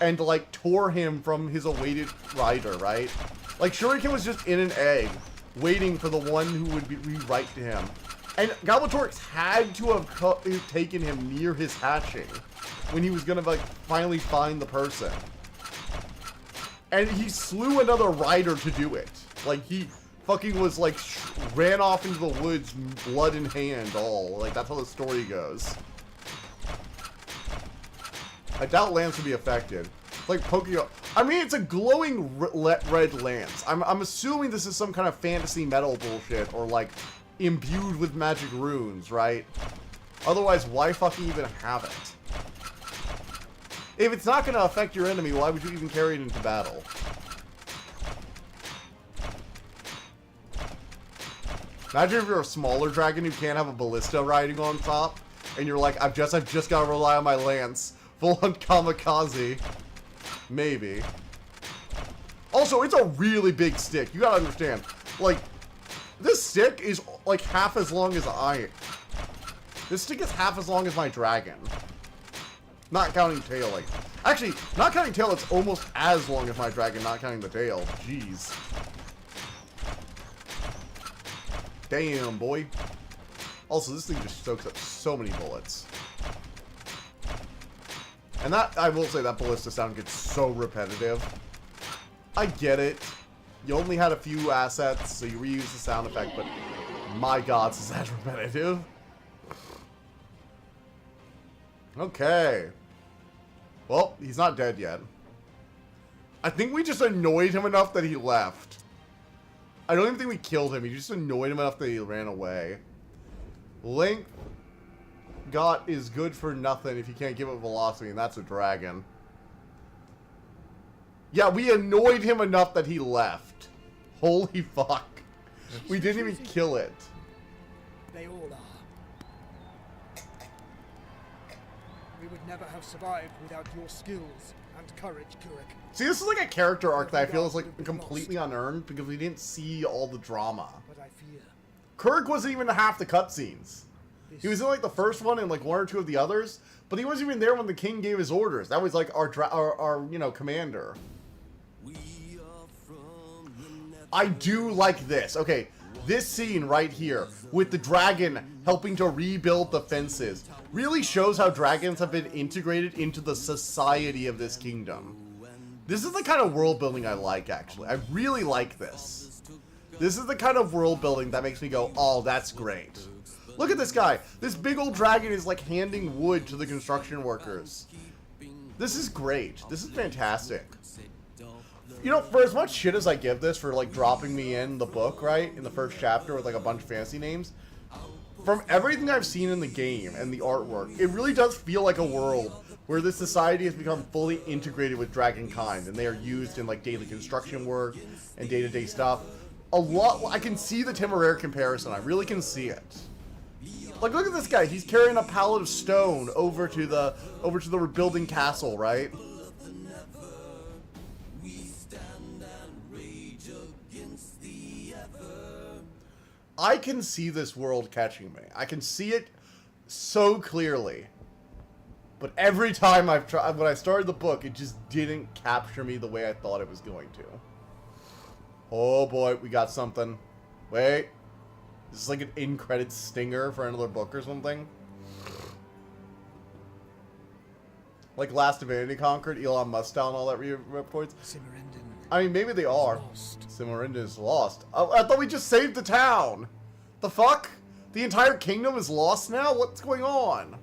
and, like, tore him from his awaited rider, right? Like, Shuriken was just in an egg, waiting for the one who would be right to him. And Galbatorix had to have taken him near his hatching when he was gonna, like, finally find the person. And he slew another rider to do it. Like, he fucking was like ran off into the woods, blood in hand, all like that's how the story goes. I doubt Lance would be affected. Like Pokemon. I mean, it's a glowing red lance. I'm assuming this is some kind of fantasy metal bullshit or like imbued with magic runes, right? Otherwise, why fucking even have it? If it's not going to affect your enemy, why would you even carry it into battle? Imagine if you're a smaller dragon who can't have a ballista riding on top, and you're like, I've just got to rely on my lance. Full on kamikaze. Maybe. Also, it's a really big stick. You gotta understand. Like, this stick is like half as long as this stick is half as long as my dragon. Not counting tail, like. Actually, not counting tail, it's almost as long as my dragon, not counting the tail. Jeez. Damn, boy. Also, this thing just soaks up so many bullets. And that, I will say, that ballista sound gets so repetitive. I get it. You only had a few assets, so you reuse the sound effect, but my god, is that repetitive? Okay. Well, he's not dead yet. I think we just annoyed him enough that he left. I don't even think we killed him. We just annoyed him enough that he ran away. Length got is good for nothing if you can't give it velocity, and that's a dragon. Yeah, we annoyed him enough that he left. Holy fuck. We didn't even kill it. They all are. We would never have survived without your skills and courage, Kurik. See, this is like a character arc that I feel is like completely unearned because we didn't see all the drama. But I fear Kirk wasn't even in half the cutscenes. He was in like the first one and like one or two of the others, but he wasn't even there when the king gave his orders. That was like our you know, commander. We are from the I do like this. Okay, this scene right here with the dragon helping to rebuild the fences really shows how dragons have been integrated into the society of this kingdom. This is the kind of world building I like, actually. I really like this. This is the kind of world building that makes me go, oh, that's great. Look at this guy. This big old dragon is like handing wood to the construction workers. This is great. This is fantastic. You know, for as much shit as I give this for like dropping me in the book, right? In the first chapter with like a bunch of fantasy names. From everything I've seen in the game and the artwork, it really does feel like a world where this society has become fully integrated with dragonkind, and they are used in like daily construction work and day-to-day stuff. A lot. I can see the Temeraire comparison. I really can see it. Like, look at this guy. He's carrying a pallet of stone over to the rebuilding castle, right? I can see this world catching me. I can see it so clearly. But every time I've tried, when I started the book, it just didn't capture me the way I thought it was going to. Oh boy, we got something. Wait. This is like an in-credits stinger for another book or something. Like Last Divinity Conquered, Elon Musk and all that reports. Cimerendon. I mean, maybe they are. Lost. Cimerendon is lost. Oh, I thought we just saved the town. The fuck? The entire kingdom is lost now? What's going on?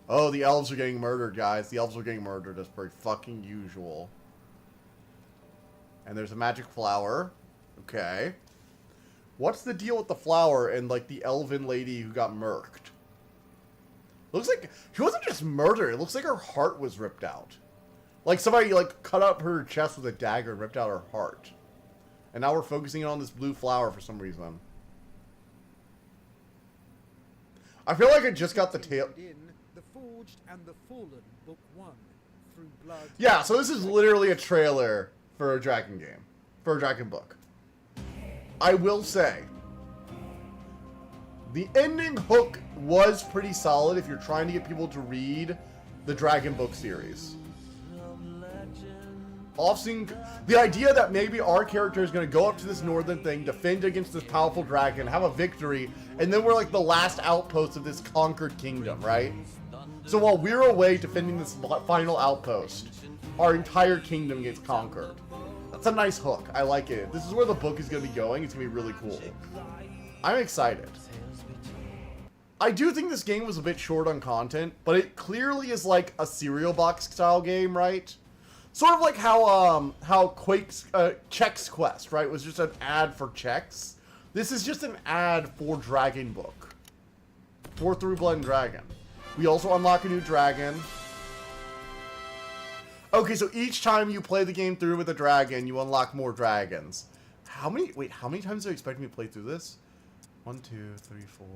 Oh, the elves are getting murdered, guys. The elves are getting murdered as per fucking usual. And there's a magic flower. Okay. What's the deal with the flower and, like, the elven lady who got murked? Looks like she wasn't just murdered. It looks like her heart was ripped out. Like somebody, like, cut up her chest with a dagger and ripped out her heart. And now we're focusing on this blue flower for some reason. I feel like I just got the tail. In The Forged and the Fallen, Book 1, Through Blood. Yeah, so this is literally a trailer for a dragon game. For a dragon book. I will say, the ending hook was pretty solid if you're trying to get people to read the Dragon Book series. The idea that maybe our character is going to go up to this northern thing, defend against this powerful dragon, have a victory, and then we're like the last outpost of this conquered kingdom, right? So while we're away defending this final outpost, our entire kingdom gets conquered. It's a nice hook. I like it. This is where the book is going to be going. It's going to be really cool. I'm excited. I do think this game was a bit short on content, but it clearly is like a cereal box style game, right? Sort of like how Quake's Chex Quest, right, was just an ad for Chex. This is just an ad for Dragon Book. For Through Blood and Dragon. We also unlock a new dragon. Okay, so each time you play the game through with a dragon, you unlock more dragons. How many times are you expecting me to play through this? 1, 2, 3, 4,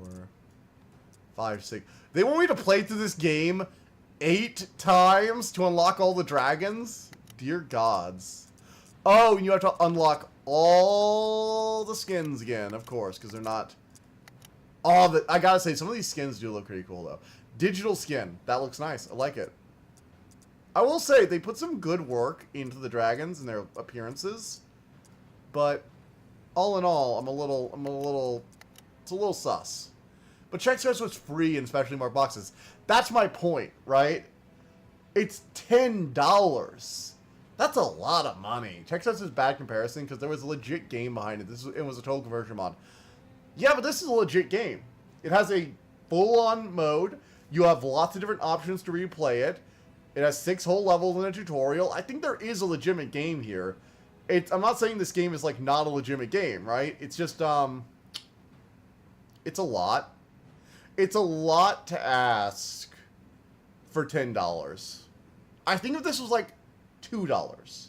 5, 6. They want me to play through this game 8 times to unlock all the dragons? Dear gods. Oh, and you have to unlock all the skins again, of course, because they're not... Oh, I gotta say, some of these skins do look pretty cool, though. Digital skin. That looks nice. I like it. I will say, they put some good work into the dragons and their appearances. But, all in all, it's a little sus. But Chex Quest was free in specially marked boxes. That's my point, right? It's $10. That's a lot of money. Chex Quest is bad comparison because there was a legit game behind it. It was a total conversion mod. Yeah, but this is a legit game. It has a full-on mode. You have lots of different options to replay it. It has 6 whole levels and a tutorial. I think there is a legitimate game here. I'm not saying this game is, like, not a legitimate game, right? It's just, it's a lot. It's a lot to ask for $10. I think if this was, like, $2,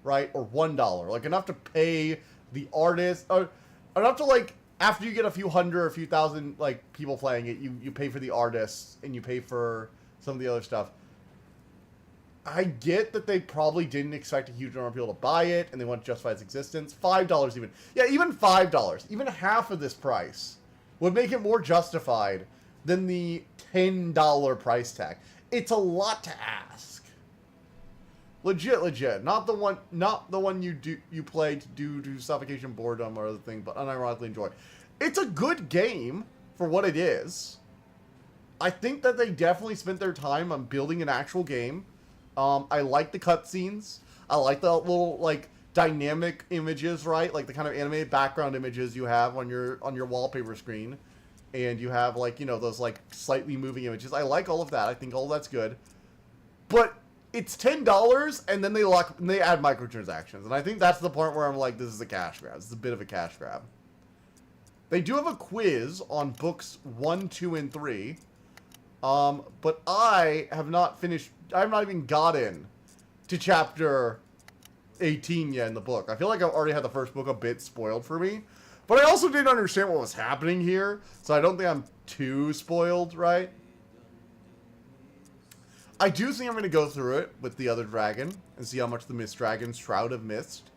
right? Or $1. Like, enough to pay the artist. Or enough to, like, after you get a few hundred or a few thousand, like, people playing it, you pay for the artists and you pay for some of the other stuff. I get that they probably didn't expect a huge number of people to buy it, and they want to justify its existence. $5 even. Yeah, even $5. Even half of this price would make it more justified than the $10 price tag. It's a lot to ask. Legit. Not the one you play to do suffocation, boredom, or other thing, but unironically enjoy. It's a good game for what it is. I think that they definitely spent their time on building an actual game. I like the cutscenes. I like the little, like, dynamic images, right? Like the kind of animated background images you have on your wallpaper screen. And you have, like, you know, those, like, slightly moving images. I like all of that. I think all that's good. But it's $10, and then they add microtransactions. And I think that's the part where I'm like, this is a cash grab. This is a bit of a cash grab. They do have a quiz on books 1, 2, and 3. But I have not even gotten to chapter 18 yet in the book. I feel like I've already had the first book a bit spoiled for me. But I also didn't understand what was happening here, so I don't think I'm too spoiled, right? I do think I'm going to go through it with the other dragon and see how much the Mist Dragon's Shroud of Mist.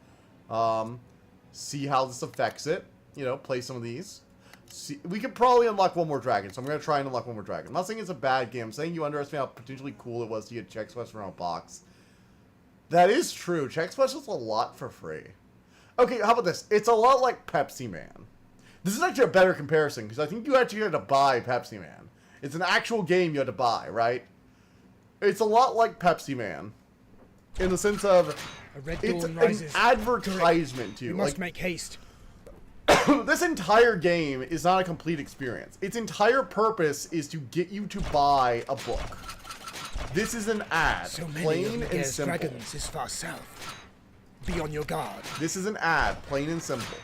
See how this affects it. You know, play some of these. See, we could probably unlock one more dragon, so I'm going to try and unlock one more dragon. I'm not saying it's a bad game. I'm saying you underestimate how potentially cool it was to get Chex Quest from a box. That is true. Chex Quest is a lot for free. Okay, how about this? It's a lot like Pepsi Man. This is actually a better comparison, because I think you actually had to buy Pepsi Man. It's an actual game you had to buy, right? It's a lot like Pepsi Man. In the sense of, it's an advertisement to you. We must make haste. This entire game is not a complete experience. Its entire purpose is to get you to buy a book. This is an ad, So many plain of and simple. dragons is far south. Be on your guard. This is an ad, plain and simple.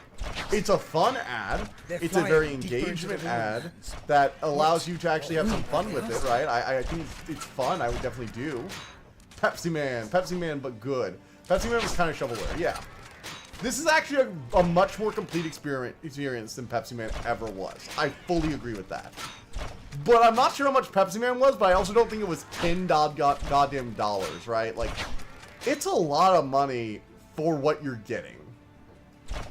It's a fun ad. They're It's a flying very deeper into the engagement wilderness. ad that allows you to actually have some fun with it, right? I think it's fun. I would definitely do. Pepsi Man, but good. Pepsi Man was kind of shovelware, yeah. This is actually a much more complete experience than Pepsi Man ever was. I fully agree with that. But I'm not sure how much Pepsi Man was, but I also don't think it was $10 goddamn dollars, right? Like, it's a lot of money for what you're getting.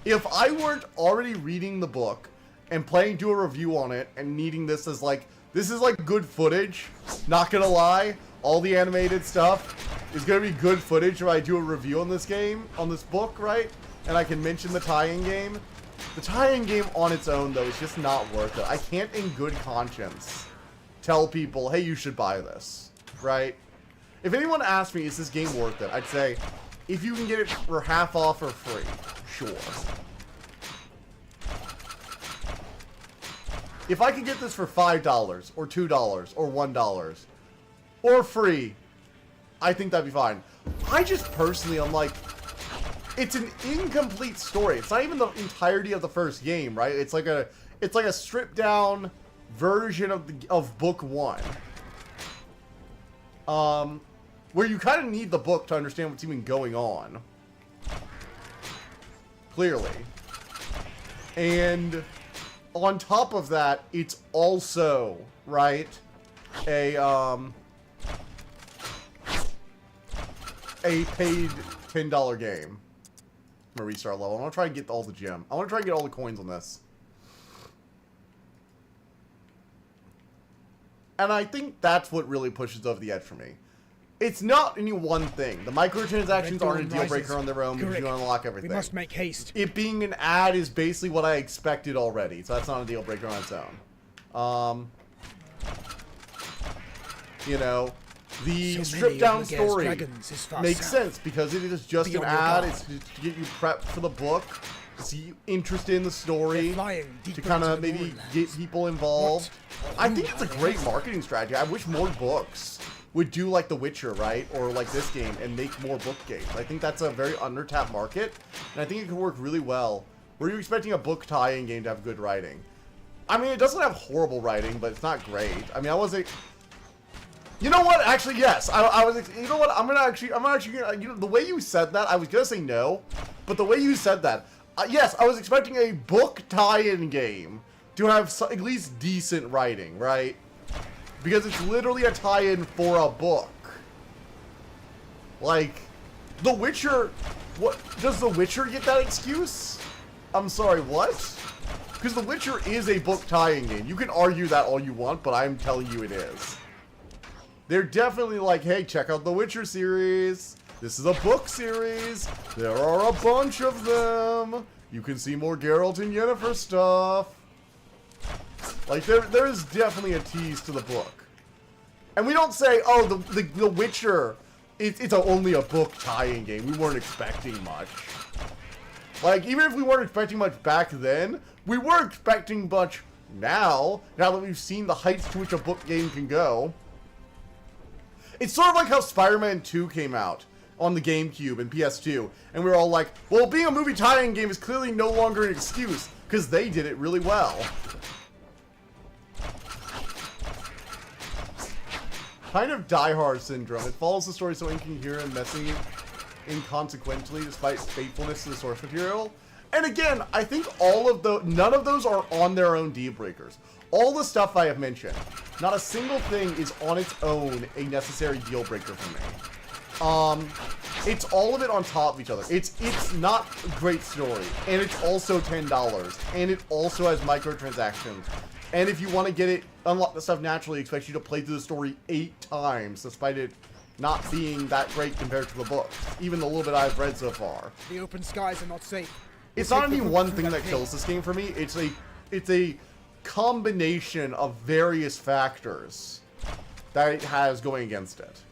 If I weren't already reading the book and planning to do a review on it and needing this as like, this is like good footage, not gonna lie, all the animated stuff is gonna be good footage if I do a review on this game, on this book, right? And I can mention the tie-in game. The tie-in game on its own, though, is just not worth it. I can't in good conscience tell people, hey, you should buy this, right? If anyone asked me, is this game worth it? I'd say, If you can get it for half off or free, sure. If I could get this for $5 or $2 or $1 or free, I think that'd be fine. I just personally, I'm like, it's an incomplete story. It's not even the entirety of the first game, right? It's like a stripped down version of book 1. Where you kind of need the book to understand what's even going on. Clearly. And on top of that, it's also, right, a paid $10 game. I'm gonna restart level. I want to try and get all the gem. I want to try and get all the coins on this. And I think that's what really pushes over the edge for me. It's not any one thing. The microtransactions aren't a deal breaker on their own because you unlock everything. We must make haste. It being an ad is basically what I expected already, so that's not a deal breaker on its own. You know, the stripped down story makes sense because it is just an ad. It's to get you prepped for the book, to see you interested in the story, to kind of maybe get people involved. I think it's a great marketing strategy. I wish more books would do like The Witcher, right? Or like this game and make more book games. I think that's a very under-tapped market, and I think it could work really well. Were you expecting a book tie-in game to have good writing? I mean, it doesn't have horrible writing, but it's not great. I mean, I wasn't... You know what? Actually, yes. I was... You know what? I'm actually... You know, the way you said that, I was gonna say no, but the way you said that... yes, I was expecting a book tie-in game to have at least decent writing, right? Because it's literally a tie-in for a book. Like, The Witcher... What? Does The Witcher get that excuse? I'm sorry, what? Because The Witcher is a book tie-in game. You can argue that all you want, but I'm telling you it is. They're definitely like, hey, check out The Witcher series. This is a book series. There are a bunch of them. You can see more Geralt and Yennefer stuff. Like, there is definitely a tease to the book. And we don't say, oh, the Witcher, it's only a book tie-in game. We weren't expecting much. Like, even if we weren't expecting much back then, we were expecting much now that we've seen the heights to which a book game can go. It's sort of like how Spider-Man 2 came out on the GameCube and PS2, and we were all like, well, being a movie tie-in game is clearly no longer an excuse, because they did it really well. Kind of Die Hard syndrome. It follows the story so incoherent and messy inconsequentially despite faithfulness to the source material. And again, I think none of those are on their own deal breakers. All the stuff I have mentioned, not a single thing is on its own a necessary deal breaker for me. It's all of it on top of each other. It's not a great story, and it's also $10, and it also has microtransactions. And if you want to get it, unlock the stuff naturally, it expects you to play through the story 8 times, despite it not being that great compared to the book. Even the little bit I've read so far. The open skies are not safe. It's not any one thing that kills this game for me. It's a combination of various factors that it has going against it.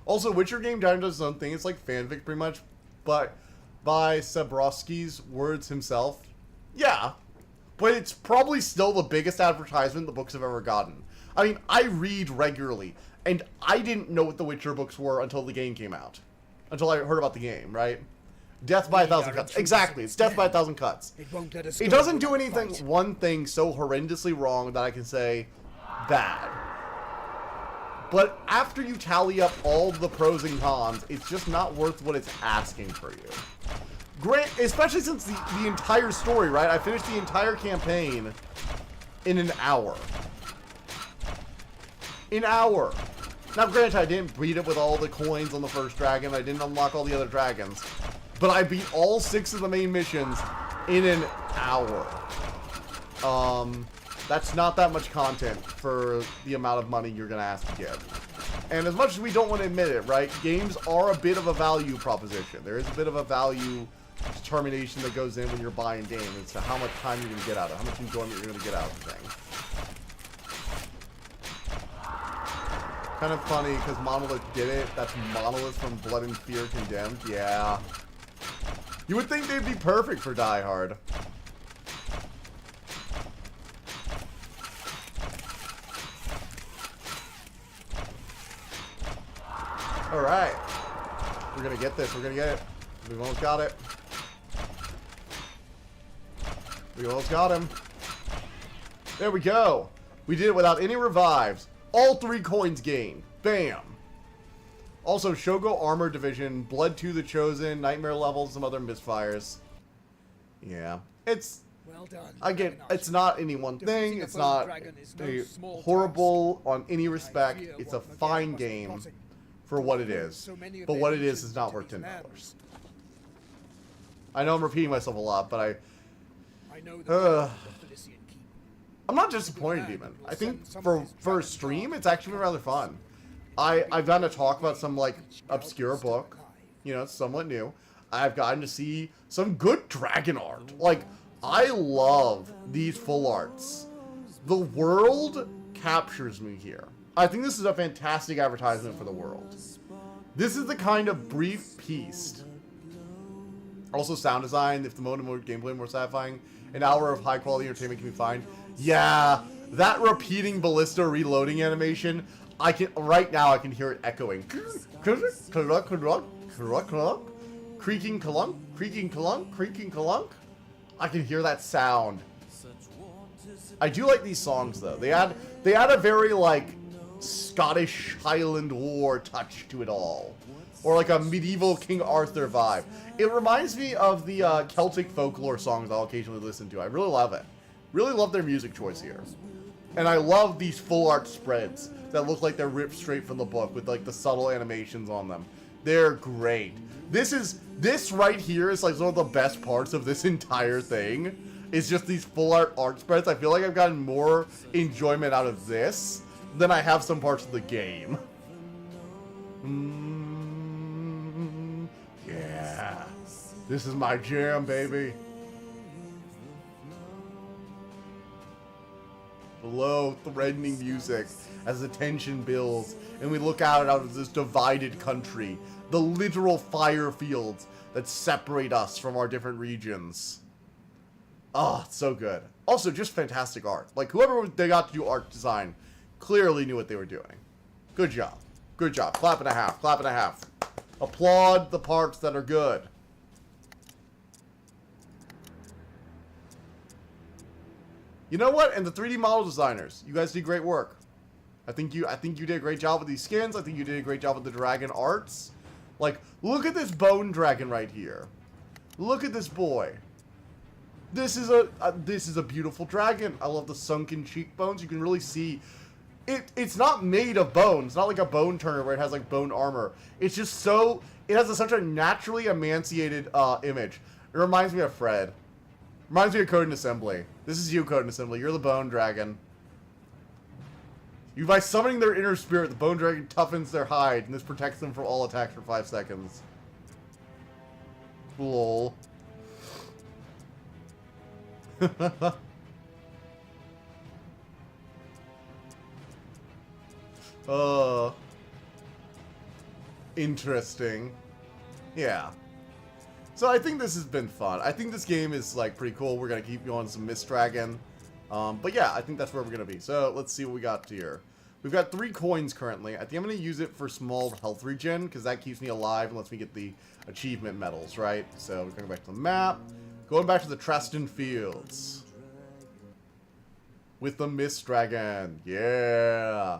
Also, Witcher game does its own thing. It's like fanfic pretty much, but by Sabrowski's words himself. Yeah, but it's probably still the biggest advertisement the books have ever gotten. I mean, I read regularly, and I didn't know what the Witcher books were until the game came out. Until I heard about the game, right? Death by 1,000 cuts. Exactly, it's death by 1,000 cuts. It won't let us It go doesn't do without anything, fight. one thing so horrendously wrong that I can say bad. But after you tally up all the pros and cons, it's just not worth what it's asking for you. Great, especially since the entire story, right? I finished the entire campaign in an hour. An hour. Now, granted, I didn't beat it with all the coins on the first dragon. I didn't unlock all the other dragons. But I beat all 6 of the main missions in an hour. That's not that much content for the amount of money you're going to have to give. And as much as we don't want to admit it, right, games are a bit of a value proposition. There is a bit of a value determination that goes in when you're buying games as to how much time you're going to get out of it, how much enjoyment you're going to get out of the thing. Kind of funny because Monolith did it. That's Monolith from Blood and Fear Condemned. Yeah. You would think they'd be perfect for Die Hard. Alright. We're gonna get this. We're gonna get it. We've almost got it. We almost got him. There we go. We did it without any revives. All 3 coins gained. Bam. Also, Shogo Armor Division, Blood 2 the Chosen, Nightmare levels, some other misfires. Yeah. It's, Well done. again, Dragonite. it's not any one thing. Defeating a It's bone not dragon is no a small horrible on any I respect. fear It's a what Magellan fine must be game plotting. for what it is. So many of But their what it legions is not to worth these $10. lands. I know I'm repeating myself a lot, but I know the Ugh. the Felician Keep. I'm not disappointed, Demon. I think for a stream, it's actually been rather fun. I've gotten to talk about some, like, obscure book. You know, it's somewhat new. I've gotten to see some good dragon art. Like, I love these full arts. The world captures me here. I think this is a fantastic advertisement for the world. This is the kind of brief piece. Also, sound design, if the mode and more gameplay more satisfying, an hour of high quality entertainment can be fine. Yeah, that repeating ballista reloading animation, right now I can hear it echoing. Creaking clunk, creaking clunk, creaking clunk. I can hear that sound. I do like these songs though. They add a very like Scottish Highland War touch to it all. Or like a medieval King Arthur vibe. It reminds me of the Celtic folklore songs I'll occasionally listen to. I really love it. Really love their music choice here. And I love these full art spreads that look like they're ripped straight from the book with like the subtle animations on them. They're great. This right here is like one of the best parts of this entire thing. It's just these full art spreads. I feel like I've gotten more enjoyment out of this than I have some parts of the game. Yeah. This is my jam, baby. Slow, threatening music as the tension builds and we look out of this divided country. The literal fire fields that separate us from our different regions. Oh, it's so good. Also, just fantastic art. Like, whoever they got to do art design clearly knew what they were doing. Good job. Good job. Clap and a half. Clap and a half. Applaud the parts that are good. You know what? And the 3D model designers, you guys did great work. I think you did a great job with these skins. I think you did a great job with the dragon arts. Like, look at this bone dragon right here. Look at this boy. This is a beautiful dragon. I love the sunken cheekbones. You can really see it's not made of bone. It's not like a bone turner where it has like bone armor. It's just so it has such a naturally emaciated image. It reminds me of Fred. Reminds me of Code and Assembly. This is you, Code and Assembly. You're the bone dragon. By summoning their inner spirit, the bone dragon toughens their hide, and this protects them from all attacks for 5 seconds. Lol. Interesting. Yeah. So I think this has been fun. I think this game is like pretty cool. We're gonna keep going some Mist Dragon. But yeah, I think that's where we're gonna be. So let's see what we got here. We've got 3 coins currently. I think I'm gonna use it for small health regen because that keeps me alive and lets me get the achievement medals, right? So we're going back to the map. Going back to the Traston Fields. With the Mist Dragon. Yeah.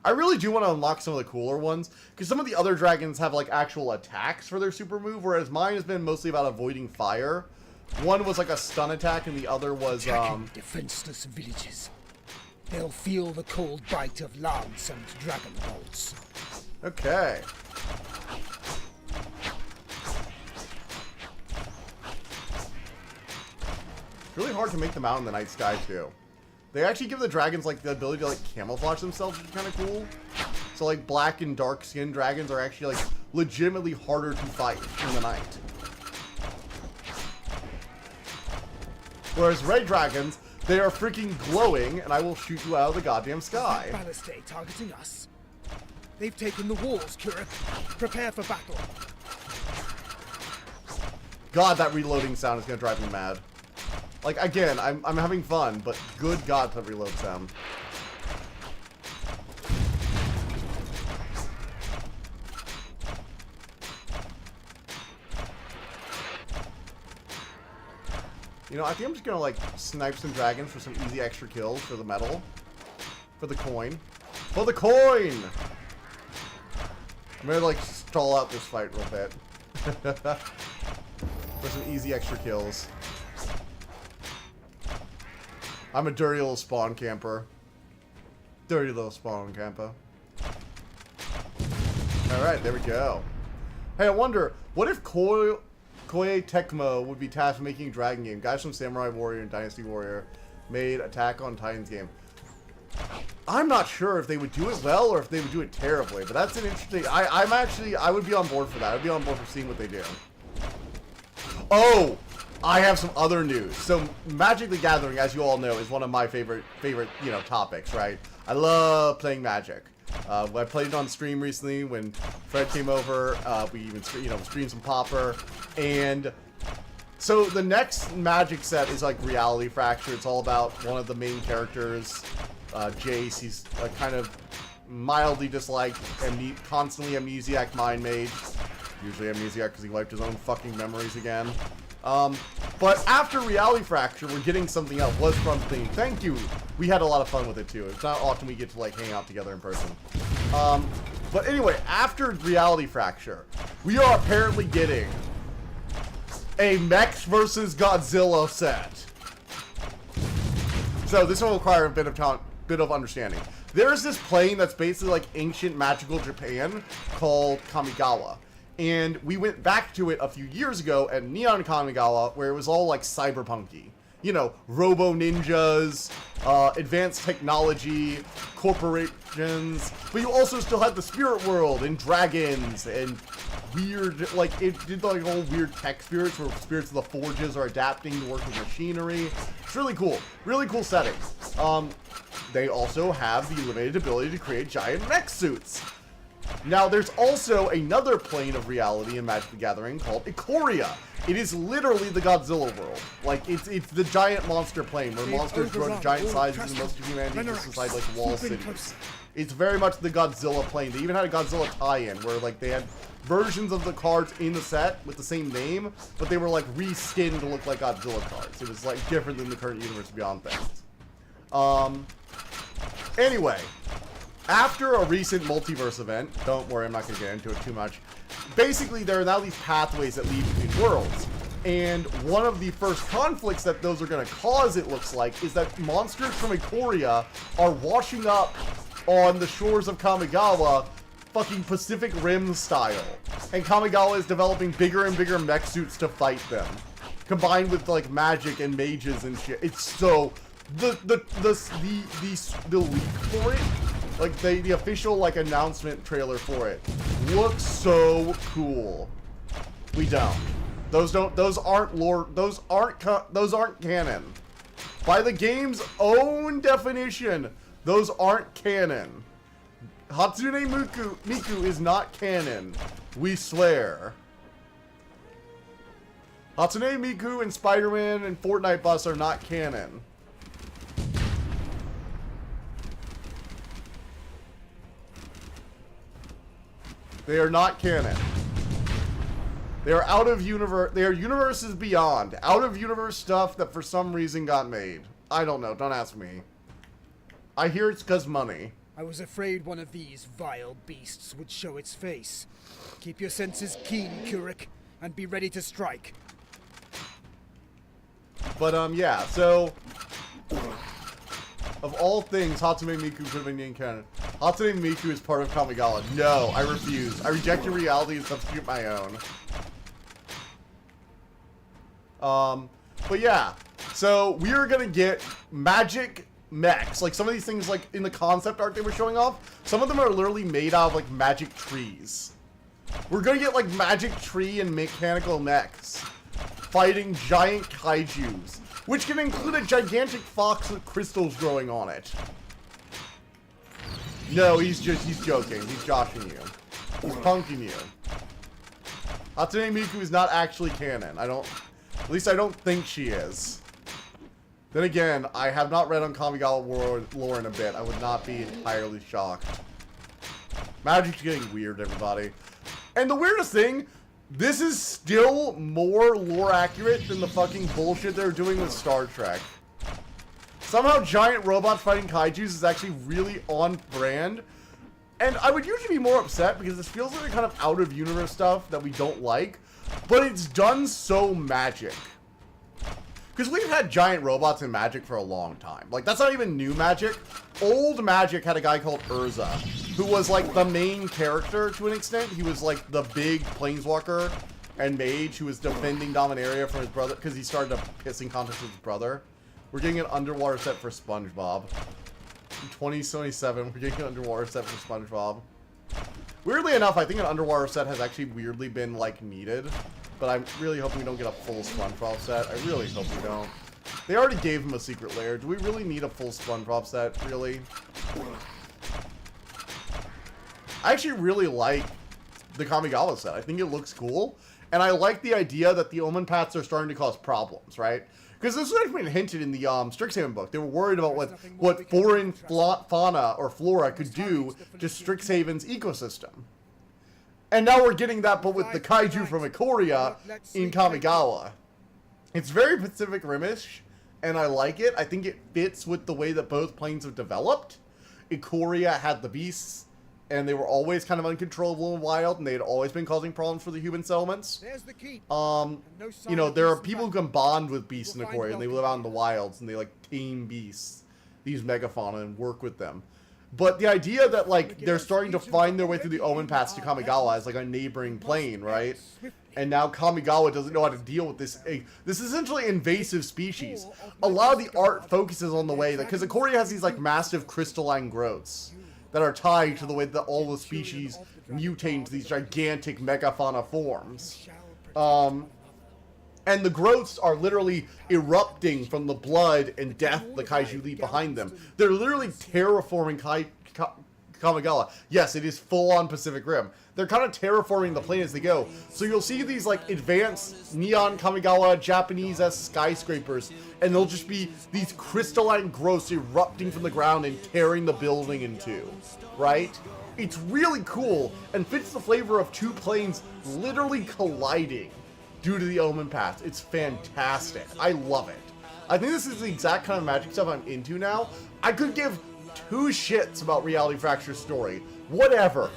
I really do want to unlock some of the cooler ones, because some of the other dragons have like actual attacks for their super move, whereas mine has been mostly about avoiding fire. One was like a stun attack, and the other was Attacking defenseless villages. They'll feel the cold bite of lance and dragon bolts. Okay. It's really hard to make them out in the night sky too. They actually give the dragons like the ability to like camouflage themselves, which is kind of cool. So like black and dark skinned dragons are actually like legitimately harder to fight in the night. Whereas red dragons, They are freaking glowing, and I will shoot you out of the goddamn sky. Ballistae targeting us. They've taken the walls, Kuruk. Prepare for battle. God, that reloading sound is gonna drive me mad. Like, again, I'm having fun, but good God, that reload sound. You know, I think I'm just gonna, like, snipe some dragons for some easy extra kills for the medal. For the coin. For the coin! I'm gonna, like, stall out this fight real bit. For some easy extra kills. I'm a dirty little spawn camper. Dirty little spawn camper. Alright, there we go. Hey, I wonder, what if Koei Tecmo would be tasked with making a Dragon game? Guys from Samurai Warrior and Dynasty Warrior made Attack on Titans game. I'm not sure if they would do it well or if they would do it terribly, but that's an interesting... I would be on board for that. I'd be on board for seeing what they do. Oh! I have some other news. So, Magic the Gathering, as you all know, is one of my favorite, you know, topics, right? I love playing Magic. I played it on stream recently when Fred came over. We even, you know, streamed some Pauper. And so the next Magic set is like Reality Fracture. It's all about one of the main characters, Jace. He's a kind of mildly disliked and constantly amnesiac mind mage. Usually amnesiac because he wiped his own fucking memories again. But after Reality Fracture, we're getting something else. Was From Theme. Thank you. We had a lot of fun with it too. It's not often we get to like hang out together in person. But anyway, after Reality Fracture, we are apparently getting a Mechs vs. Godzilla set. So this will require a bit of understanding. There's this plane that's basically like ancient magical Japan called Kamigawa. And we went back to it a few years ago at Neon Kamigawa, where it was all like cyberpunky. You know, robo ninjas, advanced technology, corporations. But you also still had the spirit world and dragons and weird, like, it did like all weird tech spirits where spirits of the forges are adapting to work with machinery. It's really cool. Really cool setting. They also have the limited ability to create giant mech suits. Now, there's also another plane of reality in Magic the Gathering called Ikoria. It is literally the Godzilla world. Like, it's the giant monster plane where monsters grow to giant sizes and most of humanity just inside, like, wall cities. It's very much the Godzilla plane. They even had a Godzilla tie-in where, like, they had versions of the cards in the set with the same name, but they were, like, reskinned to look like Godzilla cards. It was, like, different than the current universe beyond things. Anyway... After a recent multiverse event, don't worry, I'm not going to get into it too much. Basically, there are now these pathways that lead between worlds. And one of the first conflicts that those are going to cause, it looks like, is that monsters from Ikoria are washing up on the shores of Kamigawa, fucking Pacific Rim style. And Kamigawa is developing bigger and bigger mech suits to fight them. Combined with, like, magic and mages and shit. It's so... The leak for it... Like, the official, like, announcement trailer for it looks so cool. We don't. Those aren't canon. By the game's own definition, those aren't canon. Hatsune Miku is not canon. We swear. Hatsune Miku and Spider-Man and Fortnite Bus are not canon. They are not canon. They are out of universe. They are universes beyond. Out of universe stuff that for some reason got made. I don't know. Don't ask me. I hear it's because money. I was afraid one of these vile beasts would show its face. Keep your senses keen, Kuruk, and be ready to strike. But, yeah, so... Of all things, Hatsune Miku could have been in canon. Hatsune Miku is part of Kamigawa. No, I refuse. I reject your reality and substitute my own. But yeah. So, we are gonna get magic mechs. Like, some of these things, like, in the concept art they were showing off, some of them are literally made out of, like, magic trees. We're gonna get, like, magic tree and mechanical mechs fighting giant kaijus. which can include a gigantic fox with crystals growing on it. No, he's joking. He's joshing you. He's punking you. Hatsune Miku is not actually canon. At least I don't think she is. Then again, I have not read on Kamigawa lore in a bit. I would not be entirely shocked. Magic's getting weird, everybody. And the weirdest thing, this is still more lore accurate than the fucking bullshit they're doing with Star Trek. Somehow giant robots fighting kaijus is actually really on brand. And I would usually be more upset because this feels like the kind of out-of-universe stuff that we don't like. But it's done so Magic. Because we've had giant robots in Magic for a long time. Like, that's not even new Magic. Old Magic had a guy called Urza, who was, like, the main character to an extent. He was, like, the big planeswalker and mage who was defending Dominaria from his brother, because he started a pissing contest with his brother. We're getting an underwater set for SpongeBob. In 2077, we're getting an underwater set for SpongeBob. Weirdly enough, I think an underwater set has actually weirdly been, like, needed. But I'm really hoping we don't get a full SpongeBob set. I really hope we don't. They already gave him a secret lair. Do we really need a full SpongeBob set? Really? I actually really like the Kamigawa set. I think it looks cool. And I like the idea that the Omen Paths are starting to cause problems, right? Because this was actually hinted in the Strixhaven book. They were worried about what foreign fauna or flora could do to Strixhaven's ecosystem. And now we're getting that, but with the kaiju from Ikoria in Kamigawa. It's very Pacific Rim-ish, and I like it. I think it fits with the way that both planes have developed. Ikoria had the beasts, and they were always kind of uncontrollable and wild, and they had always been causing problems for the human settlements. There's the keep. You know, there are people who can bond with beasts in Ikoria, and they live out in the wilds, and they, like, tame beasts, these megafauna, and work with them. But the idea that, like, they're starting to find their way through the Omen Paths to Kamigawa as, like, a neighboring plane, right? And now Kamigawa doesn't know how to deal with this essentially invasive species. A lot of the art focuses on the way that, because Ikoria has these, like, massive crystalline growths that are tied to the way that all the species mutate into these gigantic megafauna forms. And the growths are literally erupting from the blood and death the kaiju leave behind them. They're literally terraforming Kamigawa. Yes, it is full-on Pacific Rim. They're kind of terraforming the plane as they go. So you'll see these, like, advanced neon Kamigawa Japanese-esque skyscrapers, and they'll just be these crystalline growths erupting from the ground and tearing the building in two, right? It's really cool and fits the flavor of two planes literally colliding due to the Omen Path. It's fantastic. I love it. I think this is the exact kind of Magic stuff I'm into now. I could give two shits about Reality Fracture's story. Whatever.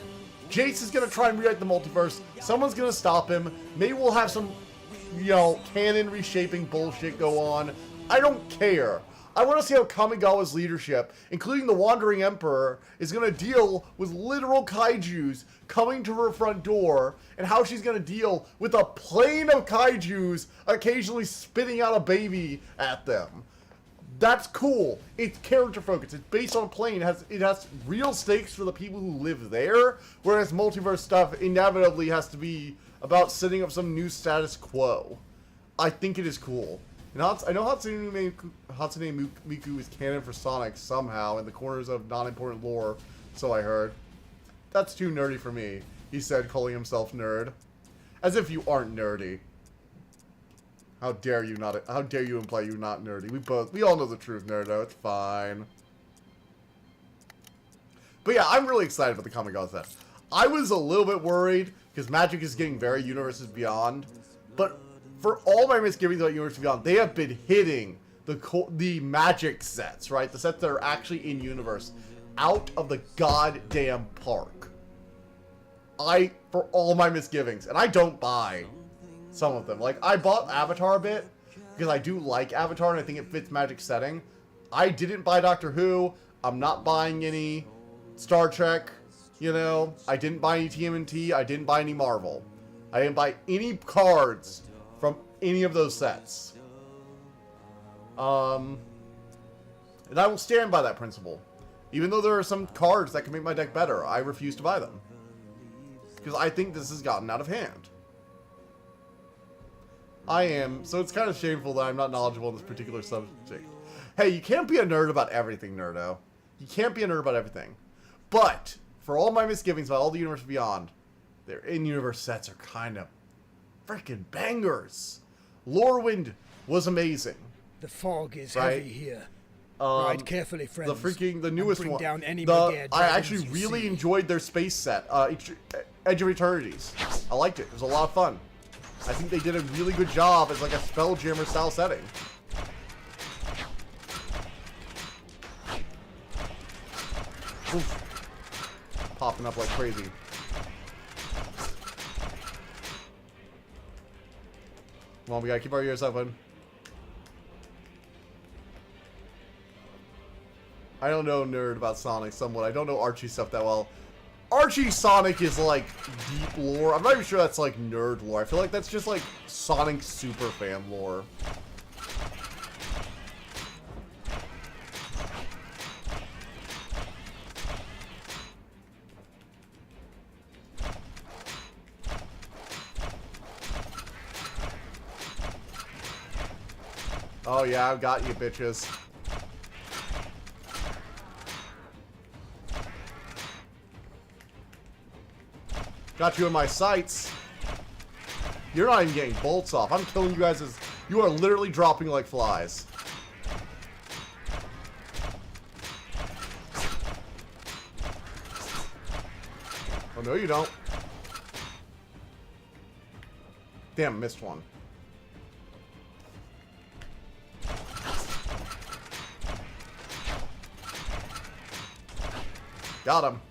Jace is going to try and rewrite the multiverse. Someone's going to stop him. Maybe we'll have some, you know, canon reshaping bullshit go on. I don't care. I want to see how Kamigawa's leadership, including the Wandering Emperor, is going to deal with literal kaijus coming to her front door, and how she's going to deal with a plane of kaijus occasionally spitting out a baby at them. That's cool. It's character focused. It's based on a plane. It has real stakes for the people who live there, whereas multiverse stuff inevitably has to be about setting up some new status quo. I think it is cool. And I know Hatsune Miku is canon for Sonic somehow in the corners of non-important lore, so I heard. That's too nerdy for me, he said, calling himself nerd. As if you aren't nerdy. How dare you imply you're not nerdy? We all know the truth, nerdo. It's fine. But yeah, I'm really excited about the Kamigawa set. I was a little bit worried, because Magic is getting very Universes Beyond. But for all my misgivings about Universes Beyond, they have been hitting the Magic sets, right? The sets that are actually in Universe, out of the goddamn park. For all my misgivings, and I don't buy some of them. Like, I bought Avatar a bit, because I do like Avatar, and I think it fits Magic setting. I didn't buy Doctor Who. I'm not buying any Star Trek, you know. I didn't buy any TMNT. I didn't buy any Marvel. I didn't buy any cards from any of those sets. And I will stand by that principle. Even though there are some cards that can make my deck better, I refuse to buy them. Because I think this has gotten out of hand. I am, so it's kind of shameful that I'm not knowledgeable in this particular subject. Hey, you can't be a nerd about everything, nerdo. You can't be a nerd about everything. But, for all my misgivings about all the Universe Beyond, their in-universe sets are kind of freaking bangers. Lorwyn was amazing. The fog is Right. heavy here. Ride carefully, friends. The and newest bring one. down any The- Magare I dragons actually you really see. enjoyed their space set, Edge of Eternities. I liked it. It was a lot of fun. I think they did a really good job as like a Spelljammer style setting. Oof. Popping up like crazy. Come on, we gotta keep our ears open. I don't know nerd about Sonic somewhat. I don't know Archie stuff that well. Archie Sonic is like deep lore. I'm not even sure that's like nerd lore. I feel like that's just like Sonic super fan lore. Oh yeah, I've got you, bitches. Got you in my sights. You're not even getting bolts off. I'm killing you guys as... You are literally dropping like flies. Oh, no you don't. Damn, missed one. Got him.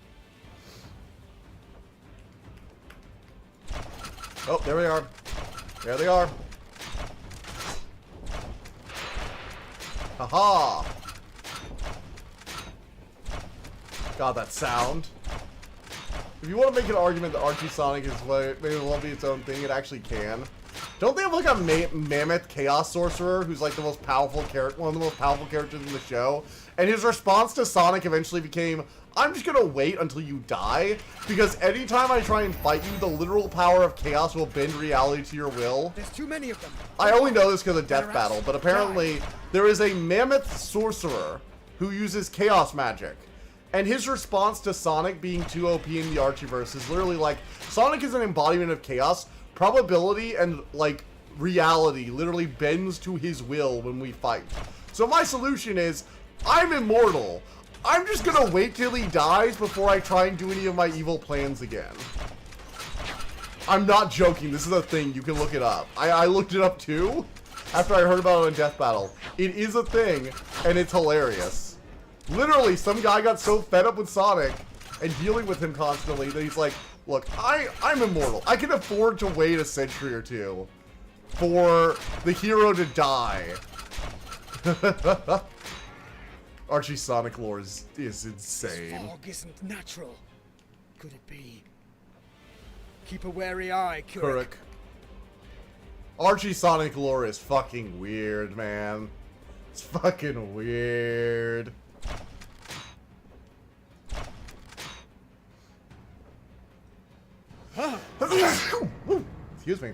Oh, there we are. There they are. Haha! God, that sound. If you want to make an argument that Archie Sonic is maybe it won't be its own thing, it actually can. Don't they have like a mammoth chaos sorcerer who's like the most powerful character, one of the most powerful characters in the show? And his response to Sonic eventually became, I'm just gonna wait until you die, because anytime I try and fight you, the literal power of chaos will bend reality to your will. There's too many of them. I only know this because of Death Battle, but apparently there is a mammoth sorcerer who uses chaos magic. And his response to Sonic being too OP in the Archieverse is literally like, Sonic is an embodiment of chaos. Probability and, like, reality literally bends to his will when we fight. So my solution is, I'm immortal. I'm just gonna wait till he dies before I try and do any of my evil plans again. I'm not joking. This is a thing. You can look it up. I looked it up too after I heard about it in Death Battle. It is a thing, and it's hilarious. Literally, some guy got so fed up with Sonic and dealing with him constantly that he's like, look, I'm immortal. I can afford to wait a century or two for the hero to die. Archie Sonic lore is insane. This fog isn't natural. Could it be? Keep a wary eye, Kuruk. Kuruk. Archie Sonic lore is fucking weird, man. It's fucking weird. Excuse me.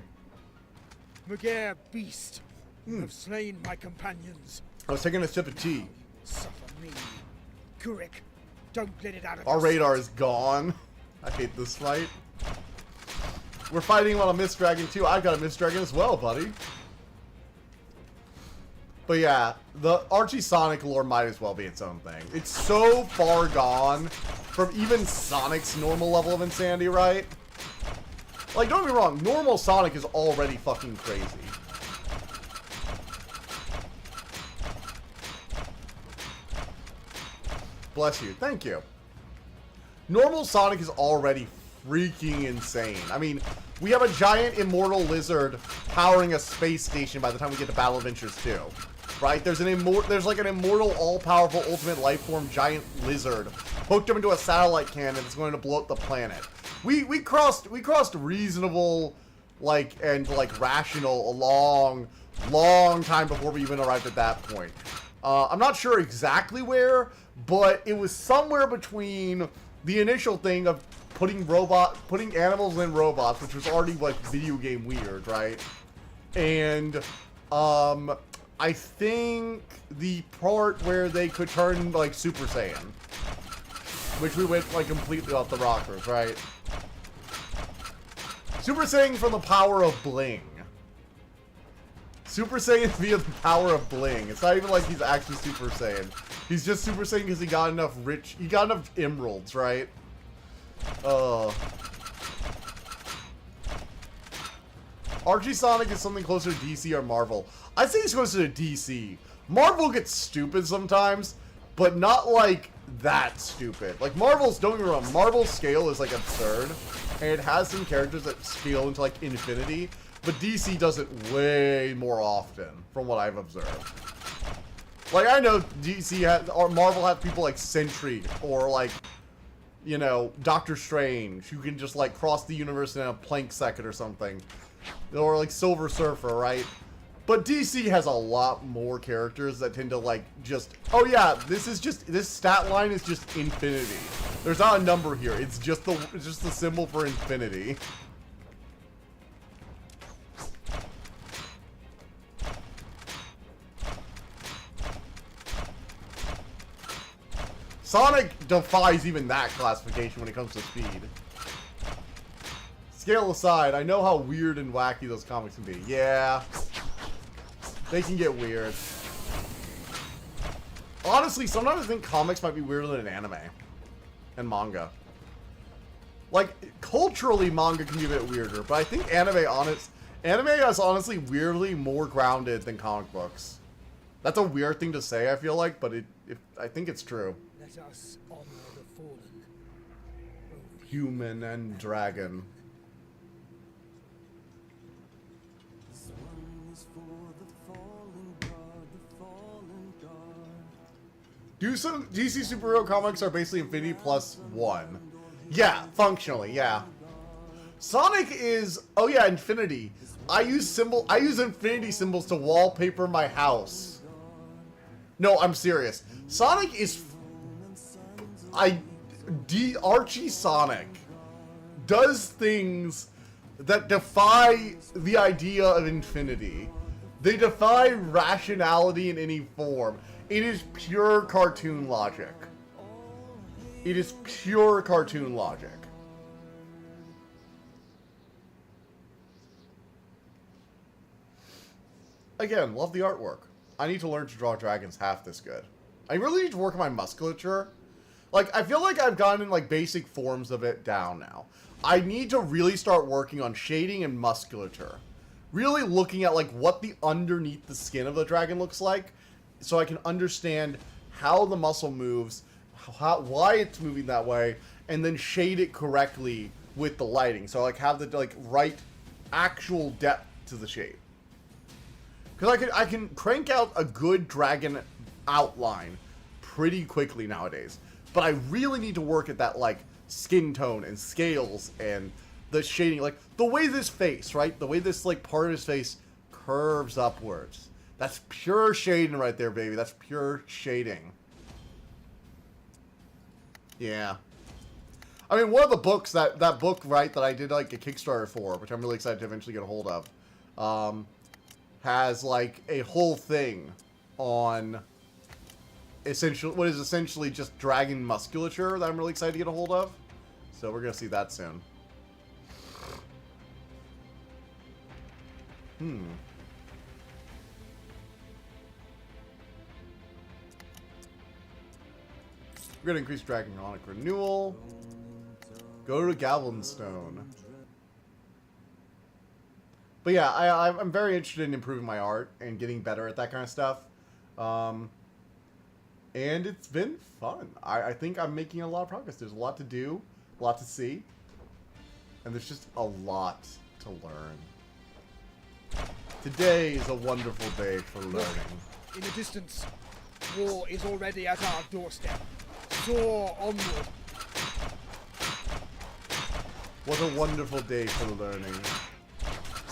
Magare beast, you have slain my companions. I was taking a sip of tea. Suffer me. Kuruk, don't let it out of Our your radar sight. is gone. I hate this fight. We're fighting on a Mist Dragon too. I've got a Mist Dragon as well, buddy. But yeah, the Archie Sonic lore might as well be its own thing. It's so far gone from even Sonic's normal level of insanity, right? Like, don't get me wrong, normal Sonic is already fucking crazy. Bless you. Thank you. Normal Sonic is already freaking insane. I mean, we have a giant immortal lizard powering a space station by the time we get to Battle Adventures 2. Right? There's like an immortal, all-powerful, ultimate life form giant lizard hooked up into a satellite cannon that's going to blow up the planet. We crossed reasonable, like, and like rational a long time before we even arrived at that point. I'm not sure exactly where, but it was somewhere between the initial thing of putting animals in robots, which was already like video game weird, right? and I think the part where they could turn like Super Saiyan, which we went like completely off the rockers, right? Super Saiyan from the power of bling. Super Saiyan via the power of bling. It's not even like he's actually Super Saiyan. He's just Super Saiyan because he got enough emeralds, right? Archie Sonic is something closer to DC or Marvel. I'd say he's closer to DC. Marvel gets stupid sometimes, but not like that stupid. Like Marvel's, don't get me wrong, Marvel's scale is like absurd, and it has some characters that scale into like infinity, but DC does it way more often, from what I've observed. Like I know DC has, or Marvel have people like Sentry, or like, you know, Doctor Strange, who can just like cross the universe in a plank second or something. Or like Silver Surfer, right? But DC has a lot more characters that tend to like just, oh yeah, this stat line is just infinity. There's not a number here. It's just the symbol for infinity. Sonic defies even that classification when it comes to speed. Scale aside, I know how weird and wacky those comics can be. Yeah. They can get weird. Honestly, sometimes I think comics might be weirder than anime. And manga. Like, culturally, manga can be a bit weirder, but I think anime is honestly weirdly more grounded than comic books. That's a weird thing to say, I feel like, but I think it's true. Let us honor the fallen. Human and dragon. This one is for the fallen guard, the fallen guard. Some DC superhero comics are basically Infinity plus 1. Yeah, functionally, yeah. Sonic is, oh yeah, Infinity. I use Infinity symbols to wallpaper my house. No, I'm serious. Sonic is, Archie Sonic does things that defy the idea of infinity. They defy rationality in any form. It is pure cartoon logic. It is pure cartoon logic. Again, love the artwork. I need to learn to draw dragons half this good. I really need to work on my musculature. Like, I feel like I've gotten, like, basic forms of it down now. I need to really start working on shading and musculature. Really looking at, like, what the underneath the skin of the dragon looks like, so I can understand how the muscle moves, why it's moving that way, and then shade it correctly with the lighting. So, like, have the, like, right actual depth to the shape. Because I can crank out a good dragon outline pretty quickly nowadays. But I really need to work at that, like, skin tone and scales and the shading. Like, the way this face, right? The way this, like, part of his face curves upwards. That's pure shading right there, baby. That's pure shading. Yeah. I mean, one of the books, that book, right, that I did, like, a Kickstarter for, which I'm really excited to eventually get a hold of, has, like, a whole thing on what is essentially just dragon musculature that I'm really excited to get a hold of. So we're going to see that soon. We're going to increase Dragonic Renewal. Go to Galvanstone. But yeah, I'm very interested in improving my art and getting better at that kind of stuff. And it's been fun. I think I'm making a lot of progress. There's a lot to do, a lot to see, and there's just a lot to learn. Today is a wonderful day for learning. In the distance, war is already at our doorstep. Soar onward. What a wonderful day for learning.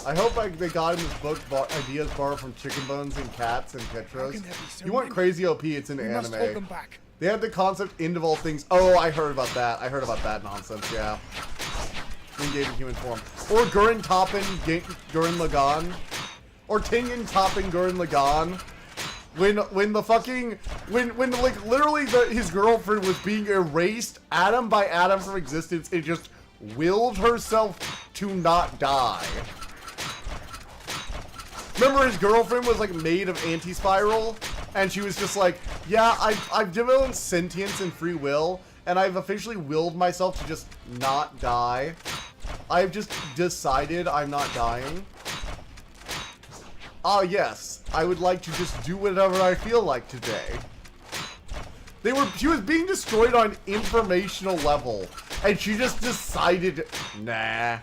I hope they got in this book ideas borrowed from Chicken Bones and Cats and Petros. So you want crazy OP, it's in we anime. must hold them back. They had the concept end of all things. Oh, I heard about that. I heard about that nonsense, yeah. Engage in human form. Or Gurren Toppen, Gurren Lagann. Or Tingen topping Gurren Lagann. When like literally his girlfriend was being erased atom by atom from existence, it just willed herself to not die. Remember his girlfriend was like made of anti-spiral, and she was just like, yeah, I've developed sentience and free will, and I've officially willed myself to just not die. I've just decided I'm not dying. Ah, yes, I would like to just do whatever I feel like today. She was being destroyed on informational level, and she just decided, nah,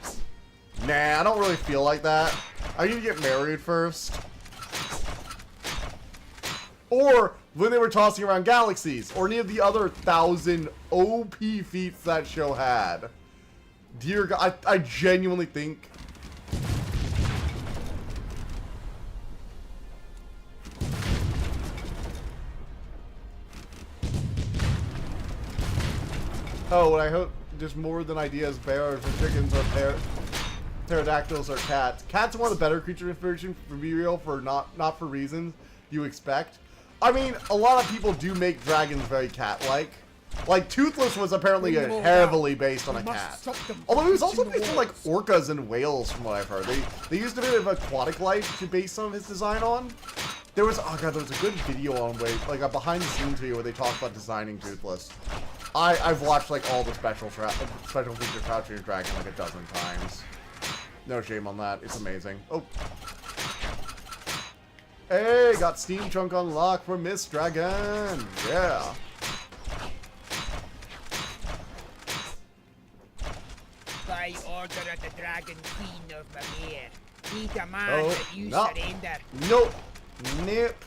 I don't really feel like that. I need to get married first. Or when they were tossing around galaxies, or any of the other 1,000 OP feats that show had. Dear God, I genuinely think... Oh, and I hope there's more than ideas. Bears or chickens or pterodactyls or cats. Cats are one of the better creature version for be real, for not for reasons you expect. I mean, a lot of people do make dragons very cat-like. Like, Toothless was apparently heavily based on a cat. Although it was also based on, like, orcas and whales, from what I've heard. They used a bit of aquatic life to base some of his design on. There was, oh god, there was a good video on, like, a behind-the-scenes video where they talk about designing Toothless. I've watched, like, all the special feature Crouching Dragon, like, a dozen times. No shame on that. It's amazing. Oh. Hey, got Steam Trunk unlocked for Miss Dragon. Yeah. By order of the Dragon Queen of Magir, we demand that you no. surrender. Nope. Nope.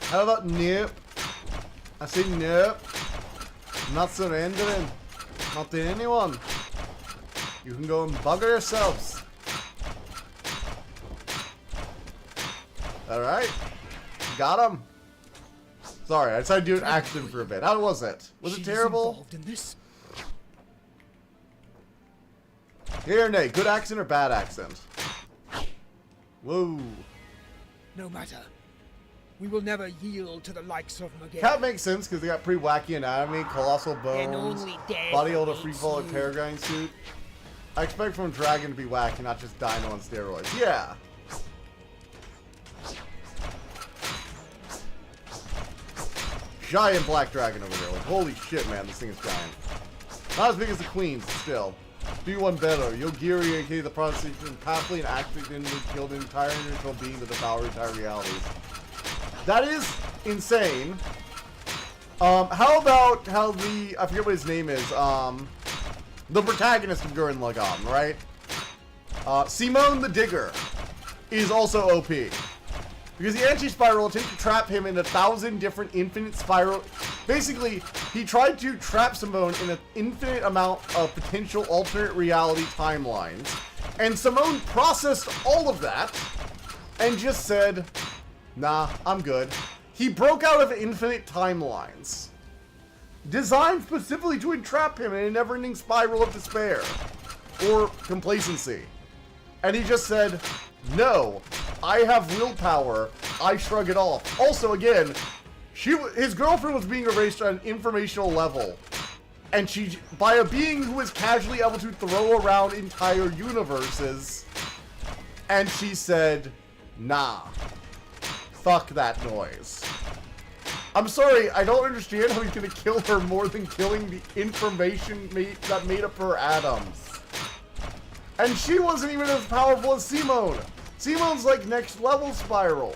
How about nope? I say nope. Not surrendering. Not to anyone. You can go and bugger yourselves. Alright. Got him. Sorry, I decided to do an accent for a bit. How was it? Was it terrible? Involved in this? Here, Nate. Good accent or bad accent? Whoa. No matter. We will never yield to the likes of Magir. That makes sense because they got pretty wacky anatomy, colossal And bones, only death body hold a makes free-falling you. Paragon suit. I expect from Dragon to be wacky, not just Dino on steroids. Yeah. Giant black dragon over there. Like, holy shit, man, this thing is giant. Not as big as the Queen's, but still. Do one better. Yogiri, aka the pronunciation, pathly and accidentally killed an entire individual being to devour entire realities. That is insane. How about how I forget what his name is, the protagonist of Gurren Lagann, right? Simone the Digger is also OP. Because the anti-spiral attempted to trap him in 1,000 different infinite spiral. Basically, he tried to trap Simone in an infinite amount of potential alternate reality timelines. And Simone processed all of that and just said, nah, I'm good. He broke out of infinite timelines, designed specifically to entrap him in a never-ending spiral of despair or complacency. And he just said, no, I have willpower. I shrug it off. Also, again, his girlfriend was being erased on an informational level. And by a being who was casually able to throw around entire universes. And she said, nah. Fuck that noise. I'm sorry, I don't understand how he's gonna kill her more than killing the information that made up her atoms. And she wasn't even as powerful as Simone. Simone's like next level spiral.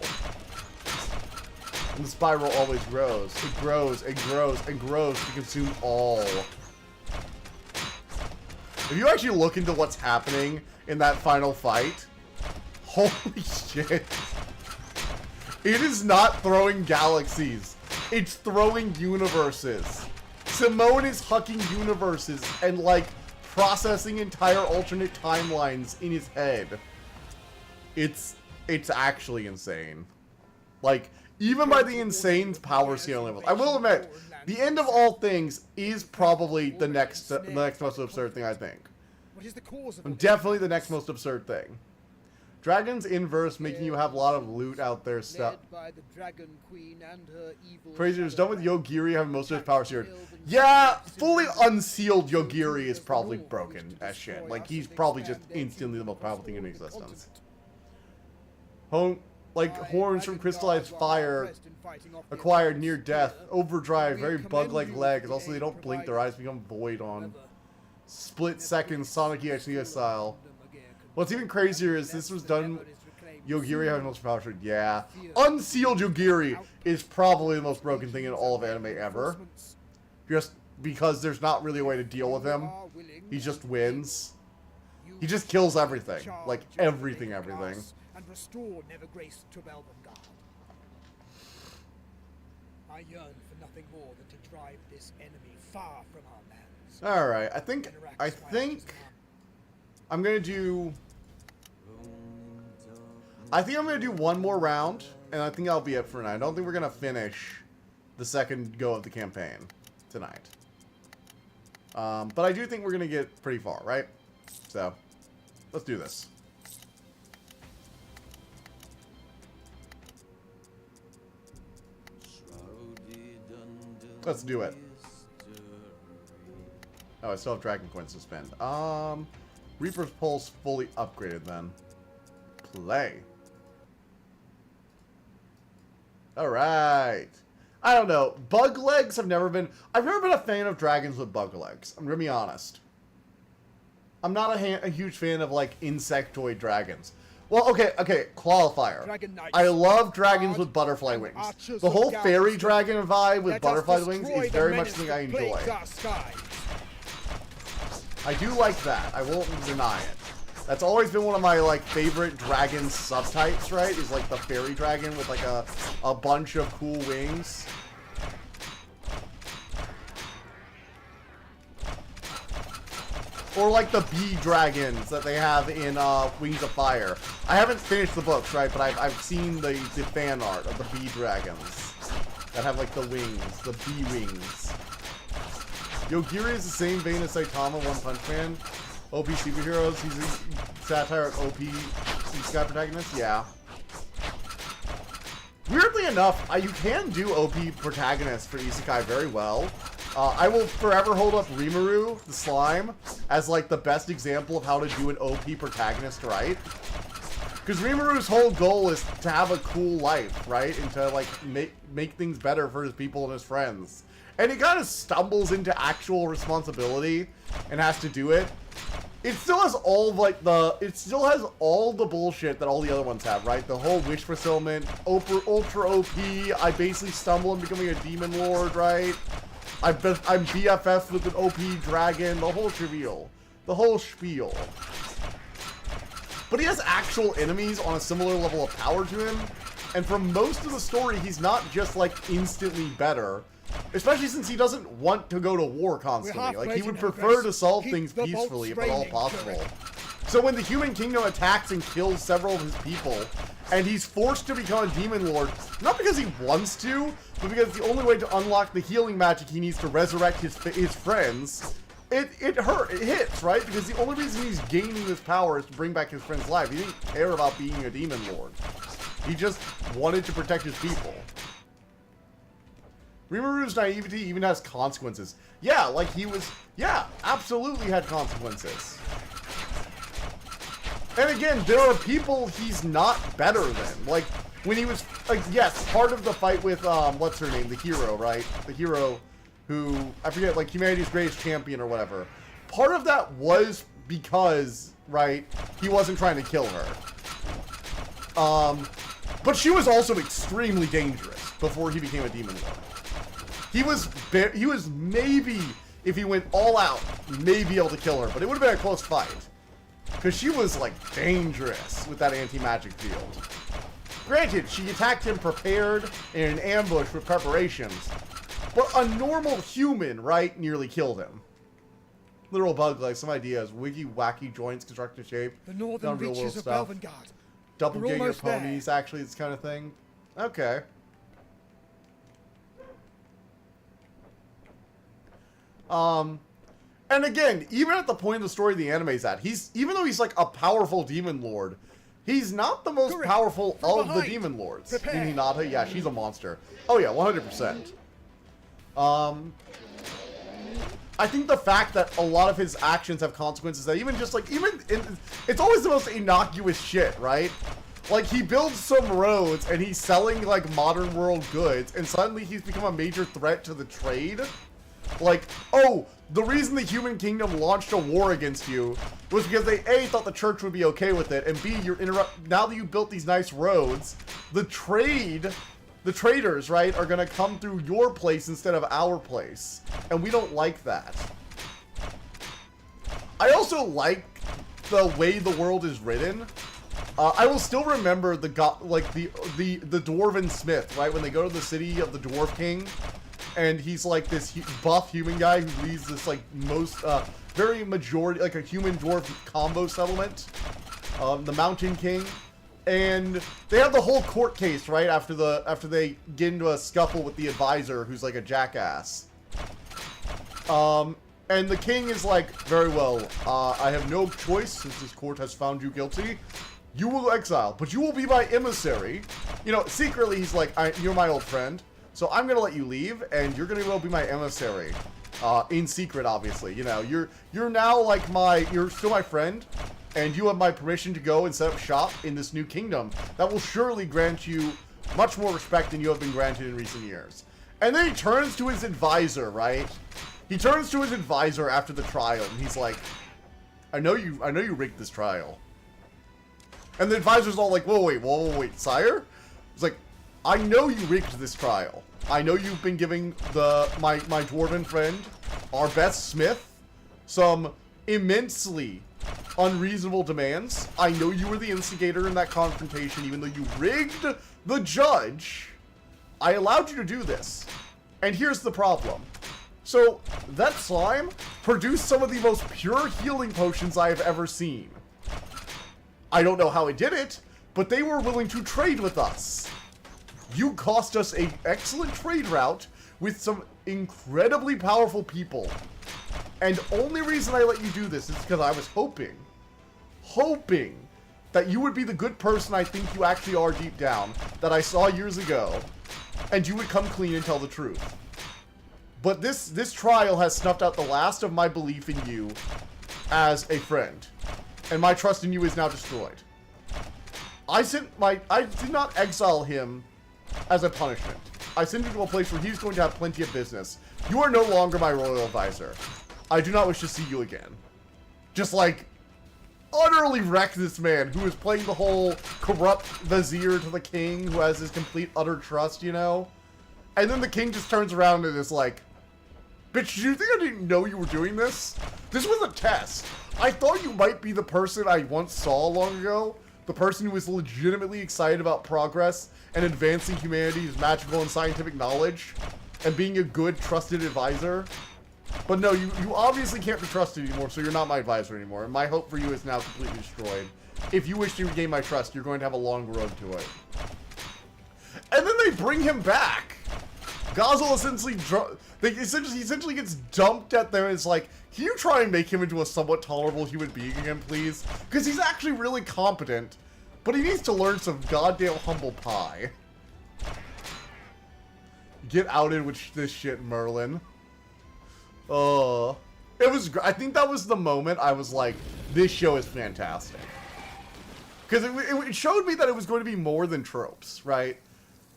And the spiral always grows. It grows and grows and grows to consume all. If you actually look into what's happening in that final fight, holy shit. It is not throwing galaxies. It's throwing universes. Simone is hucking universes and like processing entire alternate timelines in his head. It's actually insane. Like, even by the insane power scale levels. I will admit, the end of all things is probably the next most absurd thing, I think. What is the cause of Definitely the next most absurd thing. Dragons inverse, making you have a lot of loot out there stuff. Led by the Dragon Queen and her evil Fraser is shadow done with brand. Yogiri having most of his power seared. Yeah, fully unsealed Yogiri is probably broken as shit. Like, he's probably just instantly the most powerful thing in existence. Horns from crystallized fire acquired near death. Overdrive, very bug-like legs. Also, they don't blink, their eyes become void on split second Sonic EX Neo style. What's even crazier is this was done Yogiri having most power seared. Yeah. Unsealed Yogiri is probably the most broken thing in all of anime ever. Just because there's not really a way to deal with him. He just wins. He just kills everything. Like, everything. And restore Nevergrace to Belvengard. I yearn for nothing more than to drive this enemy far from our lands. Alright, I think I'm gonna do... I think I'm gonna do one more round, and I think that'll be it for tonight. I don't think we're gonna finish the second go of the campaign tonight. But I do think we're gonna get pretty far, right? So, let's do this. Let's do it. Oh, I still have Dragon Coins to spend. Reaper's Pulse fully upgraded then. Play. Alright. I don't know. Bug legs have never been... I've never been a fan of dragons with bug legs. I'm gonna be honest. I'm not a huge fan of, like, insectoid dragons. Well, okay, qualifier. I love dragons with butterfly wings. The whole fairy dragon vibe with butterfly wings is very much something I enjoy. I do like that. I won't deny it. That's always been one of my, like, favorite dragon subtypes, right? Is, like, the fairy dragon with, like, a bunch of cool wings. Or like the bee dragons that they have in Wings of Fire. I haven't finished the books, right? But I've seen the fan art of the bee dragons that have like the wings, the bee wings. Yogiri is the same vein as Saitama, One Punch Man. OP superheroes. He's a satire of OP Isekai protagonists. Yeah. Weirdly enough, you can do OP protagonists for Isekai very well. I will forever hold up Rimuru, the slime, as like the best example of how to do an OP protagonist right. Because Rimuru's whole goal is to have a cool life, right? And to like make things better for his people and his friends. And he kind of stumbles into actual responsibility and has to do it. It still has all the bullshit that all the other ones have, right? The whole wish fulfillment, ultra OP, I basically stumble in becoming a demon lord, right? I'm BFF with an OP dragon, the whole trivial. The whole spiel. But he has actual enemies on a similar level of power to him, and for most of the story, he's not just, like, instantly better. Especially since he doesn't want to go to war constantly. Like, he would prefer to solve things peacefully if at all possible. So when the Human Kingdom attacks and kills several of his people, and he's forced to become a Demon Lord, not because he wants to, but because the only way to unlock the healing magic he needs to resurrect his friends, it hits, right? Because the only reason he's gaining this power is to bring back his friend's life. He didn't care about being a Demon Lord. He just wanted to protect his people. Rimuru's naivety even has consequences. Yeah, like absolutely had consequences. And again, there are people he's not better than. Like, when he was, like, yes, part of the fight with, what's her name? The hero, right? The hero who, I forget, like, humanity's greatest champion or whatever. Part of that was because, right, he wasn't trying to kill her. But she was also extremely dangerous before he became a Demon Lord. He was maybe, if he went all out, maybe able to kill her, but it would have been a close fight. Because she was, like, dangerous with that anti-magic field. Granted, she attacked him prepared in an ambush with preparations. But a normal human, right, nearly killed him. Literal bug life, some ideas. Wiggy, wacky joints, constructed shape. The northern reaches of Belvengard. Doppelganger ponies, actually, this kind of thing. Okay. And again, even at the point of the story the anime's at, even though he's like a powerful demon lord, He's not the most Correct. powerful From of the behind. demon lords. Prepare. Hinata, yeah, she's a monster. Oh yeah, 100%. I think the fact that a lot of his actions have consequences that even just like, it's always the most innocuous shit, right? Like, he builds some roads and he's selling like modern world goods and suddenly he's become a major threat to the trade. Like, oh, the reason the human kingdom launched a war against you was because they A, thought the church would be okay with it, and B, now that you built these nice roads, the traders, right, are gonna come through your place instead of our place. And we don't like that. I also like the way the world is written. I will still remember the Dwarven Smith, right, when they go to the city of the Dwarf King, and he's like this buff human guy who leads this like very majority, like a human dwarf combo settlement, the Mountain King, and they have the whole court case right after they get into a scuffle with the advisor who's like a jackass. And the king is like, very well, I have no choice since this court has found you guilty. You will exile, but you will be my emissary. You know, secretly he's like, you're my old friend. So I'm gonna let you leave, and you're gonna be my emissary, in secret, obviously. You know, you're now like you're still my friend, and you have my permission to go and set up shop in this new kingdom that will surely grant you much more respect than you have been granted in recent years. And then he turns to his advisor, right? He turns to his advisor after the trial, and he's like, I know you rigged this trial. And the advisor's all like, whoa, wait, sire? It's like, I know you rigged this trial. I know you've been giving my dwarven friend, our best smith, some immensely unreasonable demands. I know you were the instigator in that confrontation, even though you rigged the judge. I allowed you to do this. And here's the problem. So, that slime produced some of the most pure healing potions I have ever seen. I don't know how it did it, but they were willing to trade with us. You cost us an excellent trade route with some incredibly powerful people. And only reason I let you do this is because I was hoping that you would be the good person I think you actually are deep down, that I saw years ago, and you would come clean and tell the truth. But this trial has snuffed out the last of my belief in you as a friend. And my trust in you is now destroyed. I did not exile him as a punishment. I sent him to a place where he's going to have plenty of business. You are no longer my royal advisor. I do not wish to see you again. Just like, utterly wreck this man who is playing the whole corrupt vizier to the king who has his complete utter trust, you know? And then the king just turns around and is like, bitch, did you think I didn't know you were doing this? This was a test. I thought you might be the person I once saw long ago. The person who was legitimately excited about progress and advancing humanity's magical and scientific knowledge and being a good, trusted advisor. But no, you obviously can't be trusted anymore, so you're not my advisor anymore. And my hope for you is now completely destroyed. If you wish to regain my trust, you're going to have a long road to it. And then they bring him back. Gazel essentially gets dumped at them. It's like, can you try and make him into a somewhat tolerable human being again, please? Because he's actually really competent, but he needs to learn some goddamn humble pie. Get outed with this shit, Merlin. It was. I think that was the moment I was like, this show is fantastic. Because it showed me that it was going to be more than tropes, right?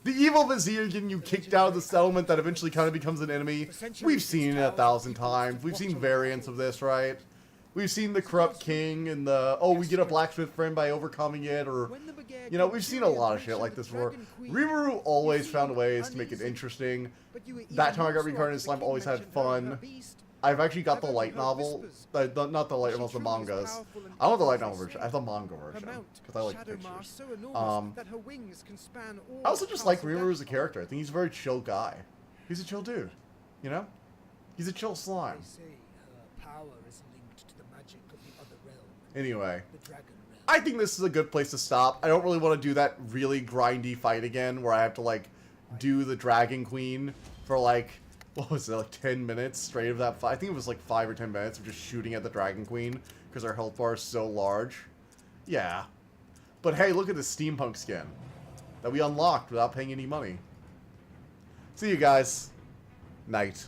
The evil vizier getting you kicked out of the settlement that eventually kind of becomes an enemy. We've seen it 1,000 times. We've seen variants of this, right? We've seen the corrupt king and the, oh, we get a blacksmith friend by overcoming it, or, you know, we've seen a lot of shit like this before. Rimuru always found ways to make it interesting. That time I got reincarnated in slime, always had fun. I've actually got the light novel, not the light novels, the mangas. I don't have the light novel version, I have the manga version, because I like the pictures. I also just like Rimuru as a character. I think he's a very chill guy. He's a chill dude, you know? He's a chill slime. Anyway, I think this is a good place to stop. I don't really want to do that really grindy fight again, where I have to, like, do the Dragon Queen for, like, what was it, like 10 minutes straight of that fight? I think it was like 5 or 10 minutes of just shooting at the Dragon Queen because her health bar is so large. Yeah. But hey, look at the steampunk skin that we unlocked without paying any money. See you guys. Night.